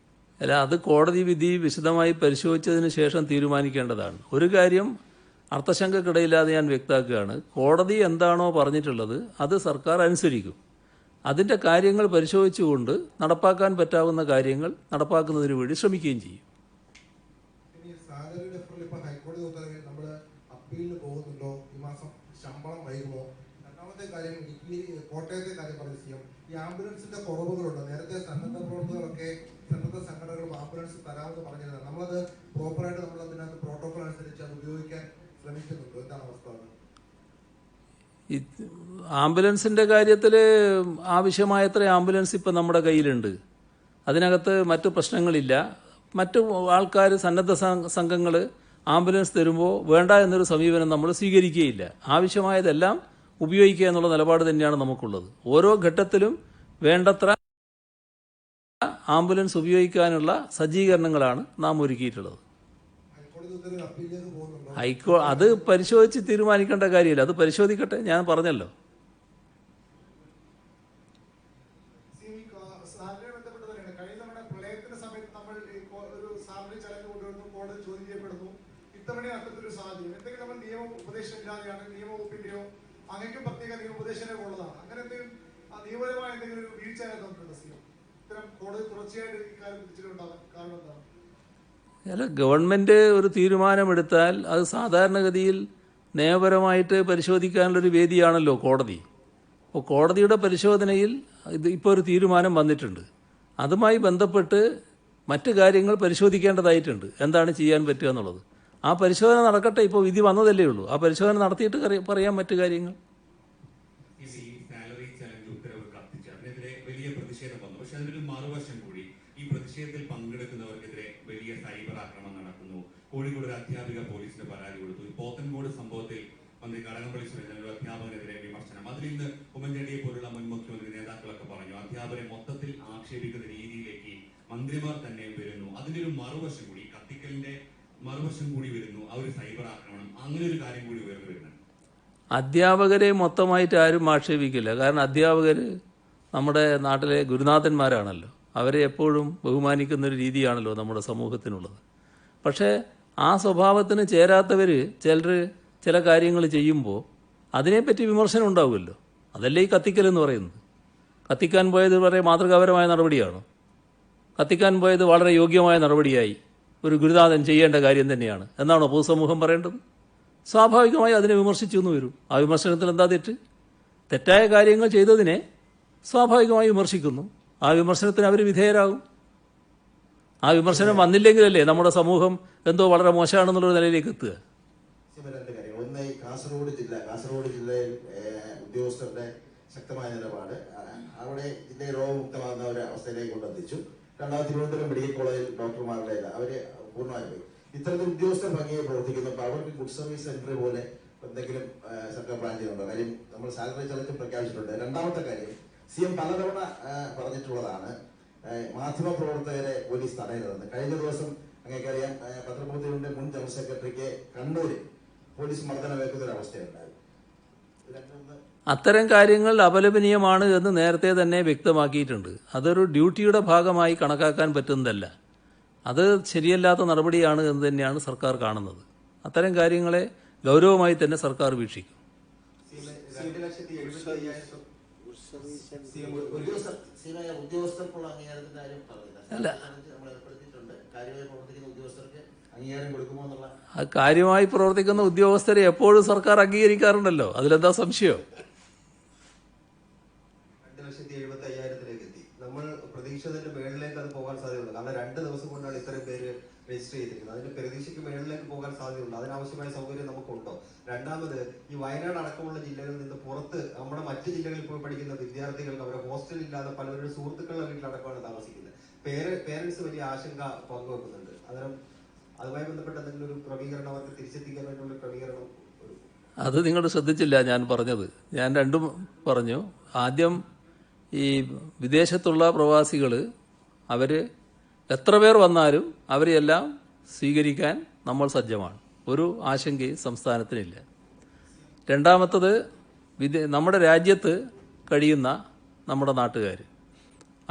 [SPEAKER 1] അല്ല, അത് കോടതി വിധി വിശദമായി പരിശോധിച്ചതിന് ശേഷം തീരുമാനിക്കേണ്ടതാണ്. ഒരു കാര്യം അർത്ഥശങ്കക്കിടയില്ലാതെ ഞാൻ വ്യക്തമാക്കുകയാണ്. കോടതി എന്താണോ പറഞ്ഞിട്ടുള്ളത് അത് സർക്കാർ അനുസരിക്കും. അതിൻ്റെ കാര്യങ്ങൾ പരിശോധിച്ചുകൊണ്ട് നടപ്പാക്കാൻ പറ്റാവുന്ന കാര്യങ്ങൾ നടപ്പാക്കുന്നതിന് വേണ്ടി ശ്രമിക്കുകയും ചെയ്യും.
[SPEAKER 2] ഹൈക്കോടതി ഉത്തരവിൽ നമ്മൾ അപ്പീലിന് പോകുന്നുണ്ടോ? ഈ മാസം ശമ്പളം വൈകുമോ? 2ാമത്തെ
[SPEAKER 7] രണ്ടാമത്തെ കാര്യം ഈ കോട്ടയത്തെ കാര്യം പറഞ്ഞു സി എം. ഈ ആംബുലൻസിന്റെ കുറവുകളുണ്ട്. നേരത്തെ സന്നദ്ധ പ്രവർത്തകരൊക്കെ സന്നദ്ധ സംഘടനകൾ ആംബുലൻസ് തരാമെന്ന് പറഞ്ഞിരുന്നത്. നമ്മളത് പ്രോപ്പറായിട്ട് നമ്മൾ അതിനകത്ത് പ്രോട്ടോകോൾ അനുസരിച്ച് അത് ഉപയോഗിക്കാൻ ശ്രമിക്കുന്നുണ്ടോ? എന്താണ് അവസ്ഥ?
[SPEAKER 1] ഈ ആംബുലൻസിൻ്റെ കാര്യത്തിൽ ആവശ്യമായത്ര ആംബുലൻസ് ഇപ്പം നമ്മുടെ കയ്യിലുണ്ട്. അതിനകത്ത് മറ്റു പ്രശ്നങ്ങളില്ല. മറ്റു ആൾക്കാർ സന്നദ്ധ സംഘങ്ങൾ ആംബുലൻസ് തരുമ്പോൾ വേണ്ട എന്നൊരു സമീപനം നമ്മൾ സ്വീകരിക്കുകയില്ല. ആവശ്യമായതെല്ലാം ഉപയോഗിക്കുക എന്നുള്ള നിലപാട് തന്നെയാണ് നമുക്കുള്ളത്. ഓരോ ഘട്ടത്തിലും വേണ്ടത്ര ആംബുലൻസ് ഉപയോഗിക്കാനുള്ള സജ്ജീകരണങ്ങളാണ് നാം ഒരുക്കിയിട്ടുള്ളത്. അത് പരിശോധിച്ച് തീരുമാനിക്കേണ്ട കാര്യമില്ല. അത് പരിശോധിക്കട്ടെ, ഞാൻ പറഞ്ഞല്ലോ. അല്ല, ഗവൺമെന്റ് ഒരു തീരുമാനമെടുത്താൽ അത് സാധാരണഗതിയിൽ നിയമപരമായിട്ട് പരിശോധിക്കാനുള്ളൊരു വേദിയാണല്ലോ കോടതി. അപ്പോൾ കോടതിയുടെ പരിശോധനയിൽ ഇപ്പോൾ ഒരു തീരുമാനം വന്നിട്ടുണ്ട്. അതുമായി ബന്ധപ്പെട്ട് മറ്റ് കാര്യങ്ങൾ പരിശോധിക്കേണ്ടതായിട്ടുണ്ട്. എന്താണ് ചെയ്യാൻ പറ്റുക എന്നുള്ളത്. ആ പരിശോധന നടക്കട്ടെ. ഇപ്പോൾ വിധി വന്നതല്ലേ ഉള്ളൂ. ആ പരിശോധന നടത്തിയിട്ട് പറയാം മറ്റു കാര്യങ്ങൾ.
[SPEAKER 8] സാലറി ചലഞ്ച് ഉത്തരവ് കത്തിച്ച് അതിനെതിരെ വലിയ പ്രതിഷേധം വന്നു. പക്ഷെ അതിനൊരു മറുവശം കൂടി, ഈ പ്രതിഷേധത്തിൽ പങ്കെടുക്കുന്നവർക്കെതിരെ വലിയ സൈബർ ആക്രമണം നടക്കുന്നു. കോഴിക്കോട് ഒരു അധ്യാപിക പോലീസിന് പരാതി കൊടുത്തു. പോത്തൻകോട് സംഭവത്തിൽ മന്ത്രി കടകംപള്ളി സുരേന്ദ്രൻ ഒരു അധ്യാപകനെതിരെ വിമർശനം. അതിൽ ഇന്ന് ഉമ്മൻചാണ്ടിയെ പോലുള്ള മുൻ മുഖ്യമന്ത്രി നേതാക്കളൊക്കെ പറഞ്ഞു അധ്യാപകരെ മൊത്തത്തിൽ ആക്ഷേപിക്കുന്ന രീതിയിലേക്ക് മന്ത്രിമാർ തന്നെ വരുന്നു. അതിന്റെ ഒരു മറുവശം കൂടി, കത്തിക്കലിന്റെ മറുവശം കൂടി വരുന്നു. ആ ഒരു സൈബർ ആക്രമണം, അങ്ങനെ ഒരു കാര്യം കൂടി ഉയർന്നു വരുന്നത്.
[SPEAKER 1] അധ്യാപകരെ മൊത്തമായിട്ട് ആരും ആക്ഷേപിക്കില്ല. കാരണം അധ്യാപകർ നമ്മുടെ നാട്ടിലെ ഗുരുനാഥന്മാരാണല്ലോ. അവരെ എപ്പോഴും ബഹുമാനിക്കുന്നൊരു രീതിയാണല്ലോ നമ്മുടെ സമൂഹത്തിനുള്ളത്. പക്ഷേ ആ സ്വഭാവത്തിന് ചേരാത്തവർ ചില കാര്യങ്ങൾ ചെയ്യുമ്പോൾ അതിനെപ്പറ്റി വിമർശനം ഉണ്ടാവുമല്ലോ. അതല്ലേ ഈ കത്തിക്കലെന്ന് പറയുന്നത്. കത്തിക്കാൻ പോയത് വളരെ മാതൃകാപരമായ നടപടിയാണ്. കത്തിക്കാൻ പോയത് വളരെ യോഗ്യമായ നടപടിയായി ഒരു ഗുരുനാഥൻ ചെയ്യേണ്ട കാര്യം തന്നെയാണ് എന്നാണോ പൊതുസമൂഹം പറയേണ്ടത്? സ്വാഭാവികമായി അതിനെ വിമർശിച്ചു എന്ന് വരും. ആ വിമർശനത്തിൽ എന്താ തെറ്റ്? തെറ്റായ കാര്യങ്ങൾ ചെയ്തതിനെ സ്വാഭാവികമായി വിമർശിക്കുന്നു. ആ വിമർശനത്തിന് അവർ വിധേയരാകും. ആ വിമർശനം വന്നില്ലെങ്കിലല്ലേ നമ്മുടെ സമൂഹം എന്തോ വളരെ മോശമാണെന്നുള്ളൊരു നിലയിലേക്ക് എത്തുക.
[SPEAKER 9] രണ്ട് കാര്യങ്ങൾ. ഒന്ന്, ഈ കാസർഗോഡ് ജില്ലയിൽ ഉദ്യോഗസ്ഥരുടെ ശക്തമായ നിലപാട് അവിടെ ജില്ലയെ രോഗമുക്തമാകുന്ന ഒരു അവസ്ഥയിലേക്ക് കൊണ്ടെത്തിച്ചു. രണ്ടാമത് തിരുവനന്തപുരം മെഡിക്കൽ കോളേജിൽ ഡോക്ടർമാരുടെ അവര് പൂർണ്ണമായി പോയി. ഇത്തരത്തിൽ ഉദ്യോഗസ്ഥർ ഭംഗിയായി പ്രവർത്തിക്കുന്നപ്പോൾ അവർക്ക് ഗുഡ് സർവീസ് സെന്റർ പോലെ എന്തെങ്കിലും സർക്കാർ പ്ലാൻ ചെയ്യുന്നുണ്ടോ? കാര്യം നമ്മൾ സാലറി ചലഞ്ച് പ്രഖ്യാപിച്ചിട്ടുണ്ട്. രണ്ടാമത്തെ കാര്യം, CM പലതവണ പറഞ്ഞിട്ടുള്ളതാണ് മാധ്യമ പ്രവർത്തകരെ പോലീസ് തടയരുതെന്ന്. കഴിഞ്ഞ ദിവസം അങ്ങേക്കറിയാം, പത്രപ്രവർത്തകരുടെ മുൻ ജനറൽ സെക്രട്ടറിക്ക് കണ്ണൂരിൽ പോലീസ് മർദ്ദനമേൽക്കുന്ന ഒരു അവസ്ഥയുണ്ടായി.
[SPEAKER 1] അത്തരം കാര്യങ്ങൾ അപലപനീയമാണ് എന്ന് നേരത്തെ തന്നെ വ്യക്തമാക്കിയിട്ടുണ്ട്. അതൊരു ഡ്യൂട്ടിയുടെ ഭാഗമായി കണക്കാക്കാൻ പറ്റുന്നതല്ല. അത് ശരിയല്ലാത്ത നടപടിയാണ് എന്ന് തന്നെയാണ് സർക്കാർ കാണുന്നത്. അത്തരം കാര്യങ്ങളെ ഗൗരവമായി തന്നെ സർക്കാർ വീക്ഷിക്കും. അല്ല, കാര്യമായി പ്രവർത്തിക്കുന്ന ഉദ്യോഗസ്ഥരെ എപ്പോഴും സർക്കാർ അംഗീകരിക്കാറുണ്ടല്ലോ. അതിലെന്താ സംശയം?
[SPEAKER 5] 2,75,000 എത്തി. നമ്മൾ പ്രതീക്ഷിച്ചതിന്റെ മേളിലേക്ക് അത് പോകാൻ സാധ്യതയുണ്ട്. കാരണം 2 ദിവസം കൊണ്ടാണ് ഇത്രയും പേര് രജിസ്റ്റർ ചെയ്തിരിക്കുന്നത്. അതിന്റെ പ്രതീക്ഷയ്ക്ക് മേളിലേക്ക് പോകാൻ സാധ്യതയുണ്ട്. അതിനാവശ്യമായ സൗകര്യം നമുക്കുണ്ടോ? രണ്ടാമത്, ഈ വയനാട് അടക്കമുള്ള ജില്ലകളിൽ നിന്ന് പുറത്ത് നമ്മുടെ മറ്റ് ജില്ലകളിൽ പോയി പഠിക്കുന്ന വിദ്യാർത്ഥികൾക്ക് അവരെ ഹോസ്റ്റൽ ഇല്ലാതെ പലവരുടെ സുഹൃത്തുക്കളുടെ വീട്ടിലടക്കമാണ് താമസിക്കുന്നത്. പേരൻസ് വലിയ ആശങ്ക പങ്കുവെക്കുന്നുണ്ട്. അന്നേരം അതുമായി ബന്ധപ്പെട്ട എന്തെങ്കിലും ഒരു ക്രമീകരണം അവർക്ക് തിരിച്ചെത്തിക്കാൻ വേണ്ടിയുള്ള ക്രമീകരണം?
[SPEAKER 1] അത് നിങ്ങൾ ശ്രദ്ധിച്ചില്ല ഞാൻ പറഞ്ഞത്. ഞാൻ രണ്ടും പറഞ്ഞു. ആദ്യം ഈ വിദേശത്തുള്ള പ്രവാസികൾ അവർ എത്ര പേർ വന്നാലും അവരെയെല്ലാം സ്വീകരിക്കാൻ നമ്മൾ സജ്ജമാണ്. ഒരു ആശങ്കയും സംസ്ഥാനത്തിനില്ല. രണ്ടാമത്തത്, നമ്മുടെ രാജ്യത്ത് കഴിയുന്ന നമ്മുടെ നാട്ടുകാർ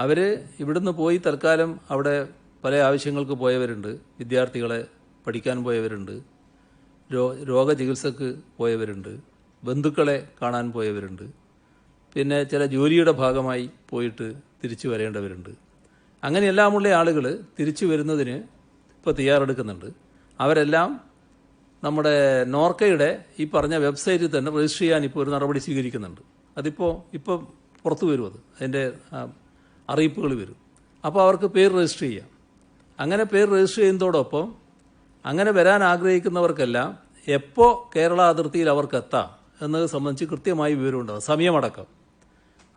[SPEAKER 1] അവർ ഇവിടുന്ന് പോയി തൽക്കാലം അവിടെ പല ആവശ്യങ്ങൾക്ക് പോയവരുണ്ട്. വിദ്യാർത്ഥികളെ പഠിക്കാൻ പോയവരുണ്ട്, രോഗചികിത്സക്ക് പോയവരുണ്ട്, ബന്ധുക്കളെ കാണാൻ പോയവരുണ്ട്, പിന്നെ ചില ജോലിയുടെ ഭാഗമായി പോയിട്ട് തിരിച്ചു വരേണ്ടവരുണ്ട്. അങ്ങനെയെല്ലാമുള്ള ആളുകൾ തിരിച്ചു വരുന്നതിന് ഇപ്പോൾ തയ്യാറെടുക്കുന്നുണ്ട്. അവരെല്ലാം നമ്മുടെ നോർക്കയുടെ ഈ പറഞ്ഞ വെബ്സൈറ്റിൽ തന്നെ രജിസ്റ്റർ ചെയ്യാൻ ഇപ്പോൾ ഒരു നടപടി സ്വീകരിക്കുന്നുണ്ട്. ഇപ്പോൾ പുറത്തു വരും, അതിൻ്റെ അറിയിപ്പുകൾ വരും. അപ്പോൾ അവർക്ക് പേര് രജിസ്റ്റർ ചെയ്യാം. അങ്ങനെ പേര് രജിസ്റ്റർ ചെയ്യുന്നതോടൊപ്പം അങ്ങനെ വരാൻ ആഗ്രഹിക്കുന്നവർക്കെല്ലാം എപ്പോൾ കേരള അതിർത്തിയിൽ അവർക്ക് എത്താം എന്നത് സംബന്ധിച്ച് കൃത്യമായി വിവരമുണ്ടാകും, സമയമടക്കം.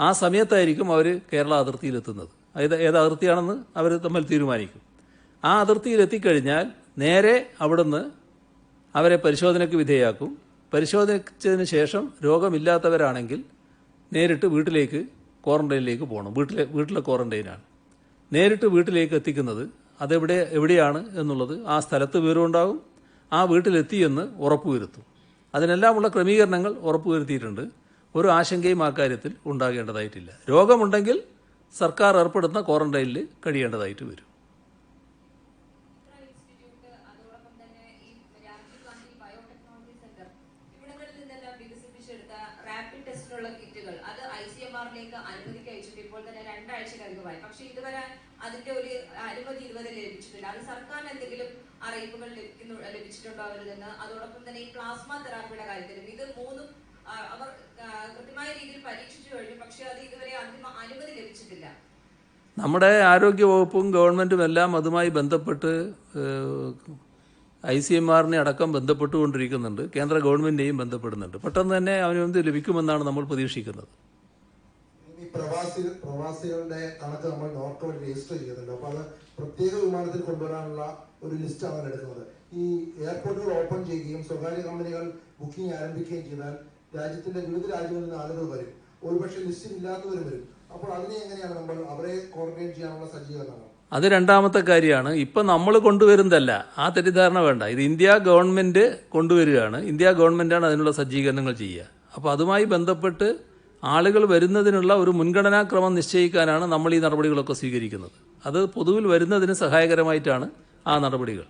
[SPEAKER 1] ആ സമയത്തായിരിക്കും അവർ കേരള അതിർത്തിയിലെത്തുന്നത്. ഏത് അതിർത്തിയാണെന്ന് അവർ തമ്മിൽ തീരുമാനിക്കും. ആ അതിർത്തിയിൽ എത്തിക്കഴിഞ്ഞാൽ നേരെ അവിടുന്ന് അവരെ പരിശോധനയ്ക്ക് വിധേയമാക്കും. പരിശോധിച്ചതിന് ശേഷം രോഗമില്ലാത്തവരാണെങ്കിൽ നേരിട്ട് വീട്ടിലേക്ക് ക്വാറന്റൈനിലേക്ക് പോകണം. വീട്ടിലെ ക്വാറന്റൈനാണ്. നേരിട്ട് വീട്ടിലേക്ക് എത്തിക്കുന്നത് എവിടെയാണ് എന്നുള്ളത് ആ സ്ഥലത്ത് വിവരമുണ്ടാകും. ആ വീട്ടിലെത്തിയെന്ന് ഉറപ്പുവരുത്തും. അതിനെല്ലാമുള്ള ക്രമീകരണങ്ങൾ ഉറപ്പുവരുത്തിയിട്ടുണ്ട്. ഒരു ആശങ്കയും ആ കാര്യത്തിൽ ഉണ്ടാകേണ്ടതായിട്ടില്ല. രോഗമുണ്ടെങ്കിൽ സർക്കാർ ഏർപ്പെടുന്ന ക്വാറന്റൈനിൽ കഴിയേണ്ടതായിട്ട് വരും.
[SPEAKER 10] പക്ഷെ ഇതുവരെ അതിന്റെ ഒരു അനുമതി ഇതുവരെ ലഭിച്ചിട്ടില്ല. അത് സർക്കാരിന് എന്തെങ്കിലും അറിയിപ്പുകൾ ലഭിച്ചിട്ടുണ്ടോ അവരിൽ നിന്ന്? അതോടൊപ്പം തന്നെ ഈ പ്ലാസ്മ തെറാപ്പിയുടെ കാര്യത്തിലും ഇത് മൂന്നും അവർ കൃത്യമായ രീതിയിൽ പരീക്ഷിച്ചു കഴിഞ്ഞു. പക്ഷെ അത് ഇതുവരെ അന്തിമ അനുമതി ലഭിച്ചിട്ടില്ല.
[SPEAKER 1] നമ്മുടെ ആരോഗ്യവകുപ്പും ഗവൺമെന്റും എല്ലാം അതുമായി ബന്ധപ്പെട്ട് ICMRനെ അടക്കം ബന്ധപ്പെട്ടുകൊണ്ടിരിക്കുന്നുണ്ട്. കേന്ദ്ര ഗവൺമെന്റിനെയും ബന്ധപ്പെടുന്നുണ്ട്. പെട്ടെന്ന് തന്നെ അനുമതി ലഭിക്കുമെന്നാണ് നമ്മൾ പ്രതീക്ഷിക്കുന്നത്.
[SPEAKER 7] പ്രവാസികളുടെ കണക്ക് നമ്മൾ നോർക്കോയിൽ രജിസ്റ്റർ ചെയ്യുന്നുണ്ട്. അപ്പോൾ അത് പ്രത്യേക വിമാനത്തിൽ കൊണ്ടുവരാനുള്ള ഒരു ലിസ്റ്റാണ് എടുക്കുന്നത്. ഈ എയർപോർട്ടുകൾ ഓപ്പൺ ചെയ്യുകയും സ്വകാര്യ കമ്പനികൾ ബുക്കിംഗ് ആരംഭിക്കുകയും ചെയ്താൽ രാജ്യത്തിന്റെ വിവിധ രാജ്യങ്ങളിൽ നിന്ന് ആളുകൾ വരും. ഒരുപക്ഷെ ലിസ്റ്റിൽ ഇല്ലാത്തവരും വരും. അപ്പോൾ അതിനെ എങ്ങനെയാണ് നമ്മൾ അവരെ ക്വാറന്റൈൻ ചെയ്യാനുള്ള സജ്ജീകരണങ്ങൾ?
[SPEAKER 1] അത് രണ്ടാമത്തെ കാര്യമാണ്. ഇപ്പം നമ്മൾ കൊണ്ടുവരുന്നതല്ല, ആ തെറ്റിദ്ധാരണ വേണ്ട. ഇത് ഇന്ത്യ ഗവൺമെന്റ് കൊണ്ടുവരികയാണ്. ഇന്ത്യ ഗവൺമെന്റാണ് അതിനുള്ള സജ്ജീകരണങ്ങൾ ചെയ്യുക. അപ്പോൾ അതുമായി ബന്ധപ്പെട്ട് ആളുകൾ വരുന്നതിനുള്ള ഒരു മുൻഗണനാക്രമം നിശ്ചയിക്കാനാണ് നമ്മൾ ഈ നടപടികളൊക്കെ സ്വീകരിക്കുന്നത്. അത് പൊതുവിൽ വരുന്നതിന് സഹായകരമായിട്ടാണ് ആ നടപടികൾ.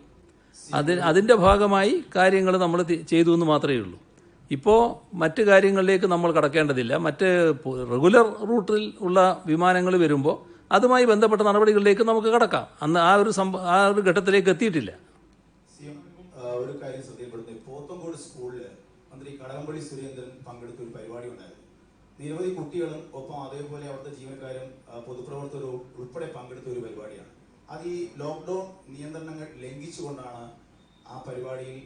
[SPEAKER 1] അതിൻ്റെ ഭാഗമായി കാര്യങ്ങൾ നമ്മൾ ചെയ്തു എന്ന് മാത്രമേ ഉള്ളൂ. ഇപ്പോൾ മറ്റ് കാര്യങ്ങളിലേക്ക് നമ്മൾ കടക്കേണ്ടതില്ല. മറ്റ് റെഗുലർ റൂട്ടിൽ ഉള്ള വിമാനങ്ങൾ വരുമ്പോൾ അതുമായി ബന്ധപ്പെട്ട നടപടികളിലേക്ക് നമുക്ക് കടക്കാം. അന്ന് ആ ഒരു ഘട്ടത്തിലേക്ക് എത്തിയിട്ടില്ല.
[SPEAKER 11] ഒരു കാര്യം ശ്രദ്ധയപ്പെടുന്നത്, പോത്തങ്കോട് സ്കൂളിൽ മന്ത്രി കടകംപള്ളി സുരേന്ദ്രൻ പങ്കെടുത്ത ഒരു പരിപാടി ഉണ്ടായിരുന്നു. നിരവധി കുട്ടികളും ഒപ്പം അതേപോലെ അവിടുത്തെ ജീവനക്കാരും പൊതുപ്രവർത്തകരും ഉൾപ്പെടെ പങ്കെടുത്ത ഒരു പരിപാടിയാണ്. അത് ഈ ലോക്ക്ഡൌൺ നിയന്ത്രണങ്ങൾ ലംഘിച്ചുകൊണ്ടാണ് ആ പരിപാടിയിൽ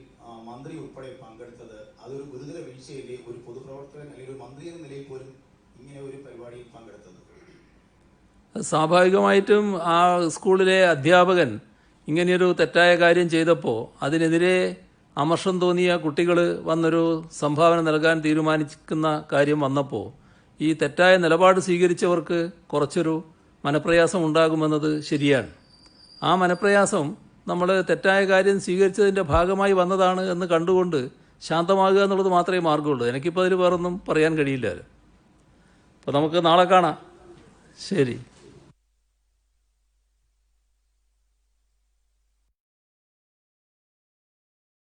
[SPEAKER 11] മന്ത്രി ഉൾപ്പെടെ പങ്കെടുത്തത്. അതൊരു ഗുരുതര വീഴ്ചയിലെ ഒരു പൊതുപ്രവർത്തകൻ അല്ലെങ്കിൽ ഒരു മന്ത്രി എന്ന നിലയിൽ പോലും ഇങ്ങനെ ഒരു പരിപാടിയിൽ പങ്കെടുത്തത്.
[SPEAKER 1] സ്വാഭാവികമായിട്ടും ആ സ്കൂളിലെ അധ്യാപകൻ ഇങ്ങനെയൊരു തെറ്റായ കാര്യം ചെയ്തപ്പോൾ അതിനെതിരെ അമർഷം തോന്നിയ കുട്ടികൾ വന്നൊരു സംഭാവന നൽകാൻ തീരുമാനിക്കുന്ന കാര്യം വന്നപ്പോൾ ഈ തെറ്റായ നിലപാട് സ്വീകരിച്ചവർക്ക് കുറച്ചൊരു മനപ്രയാസം ഉണ്ടാകുമെന്നത് ശരിയാണ്. ആ മനപ്രയാസം നമ്മൾ തെറ്റായ കാര്യം സ്വീകരിച്ചതിൻ്റെ ഭാഗമായി വന്നതാണ് എന്ന് കണ്ടുകൊണ്ട് ശാന്തമാകുക എന്നുള്ളത് മാത്രമേ മാർഗമുള്ളൂ. എനിക്കിപ്പോൾ അതിൽ വേറൊന്നും പറയാൻ കഴിയില്ലല്ലോ. അപ്പോൾ നമുക്ക് നാളെ കാണാം. ശരി.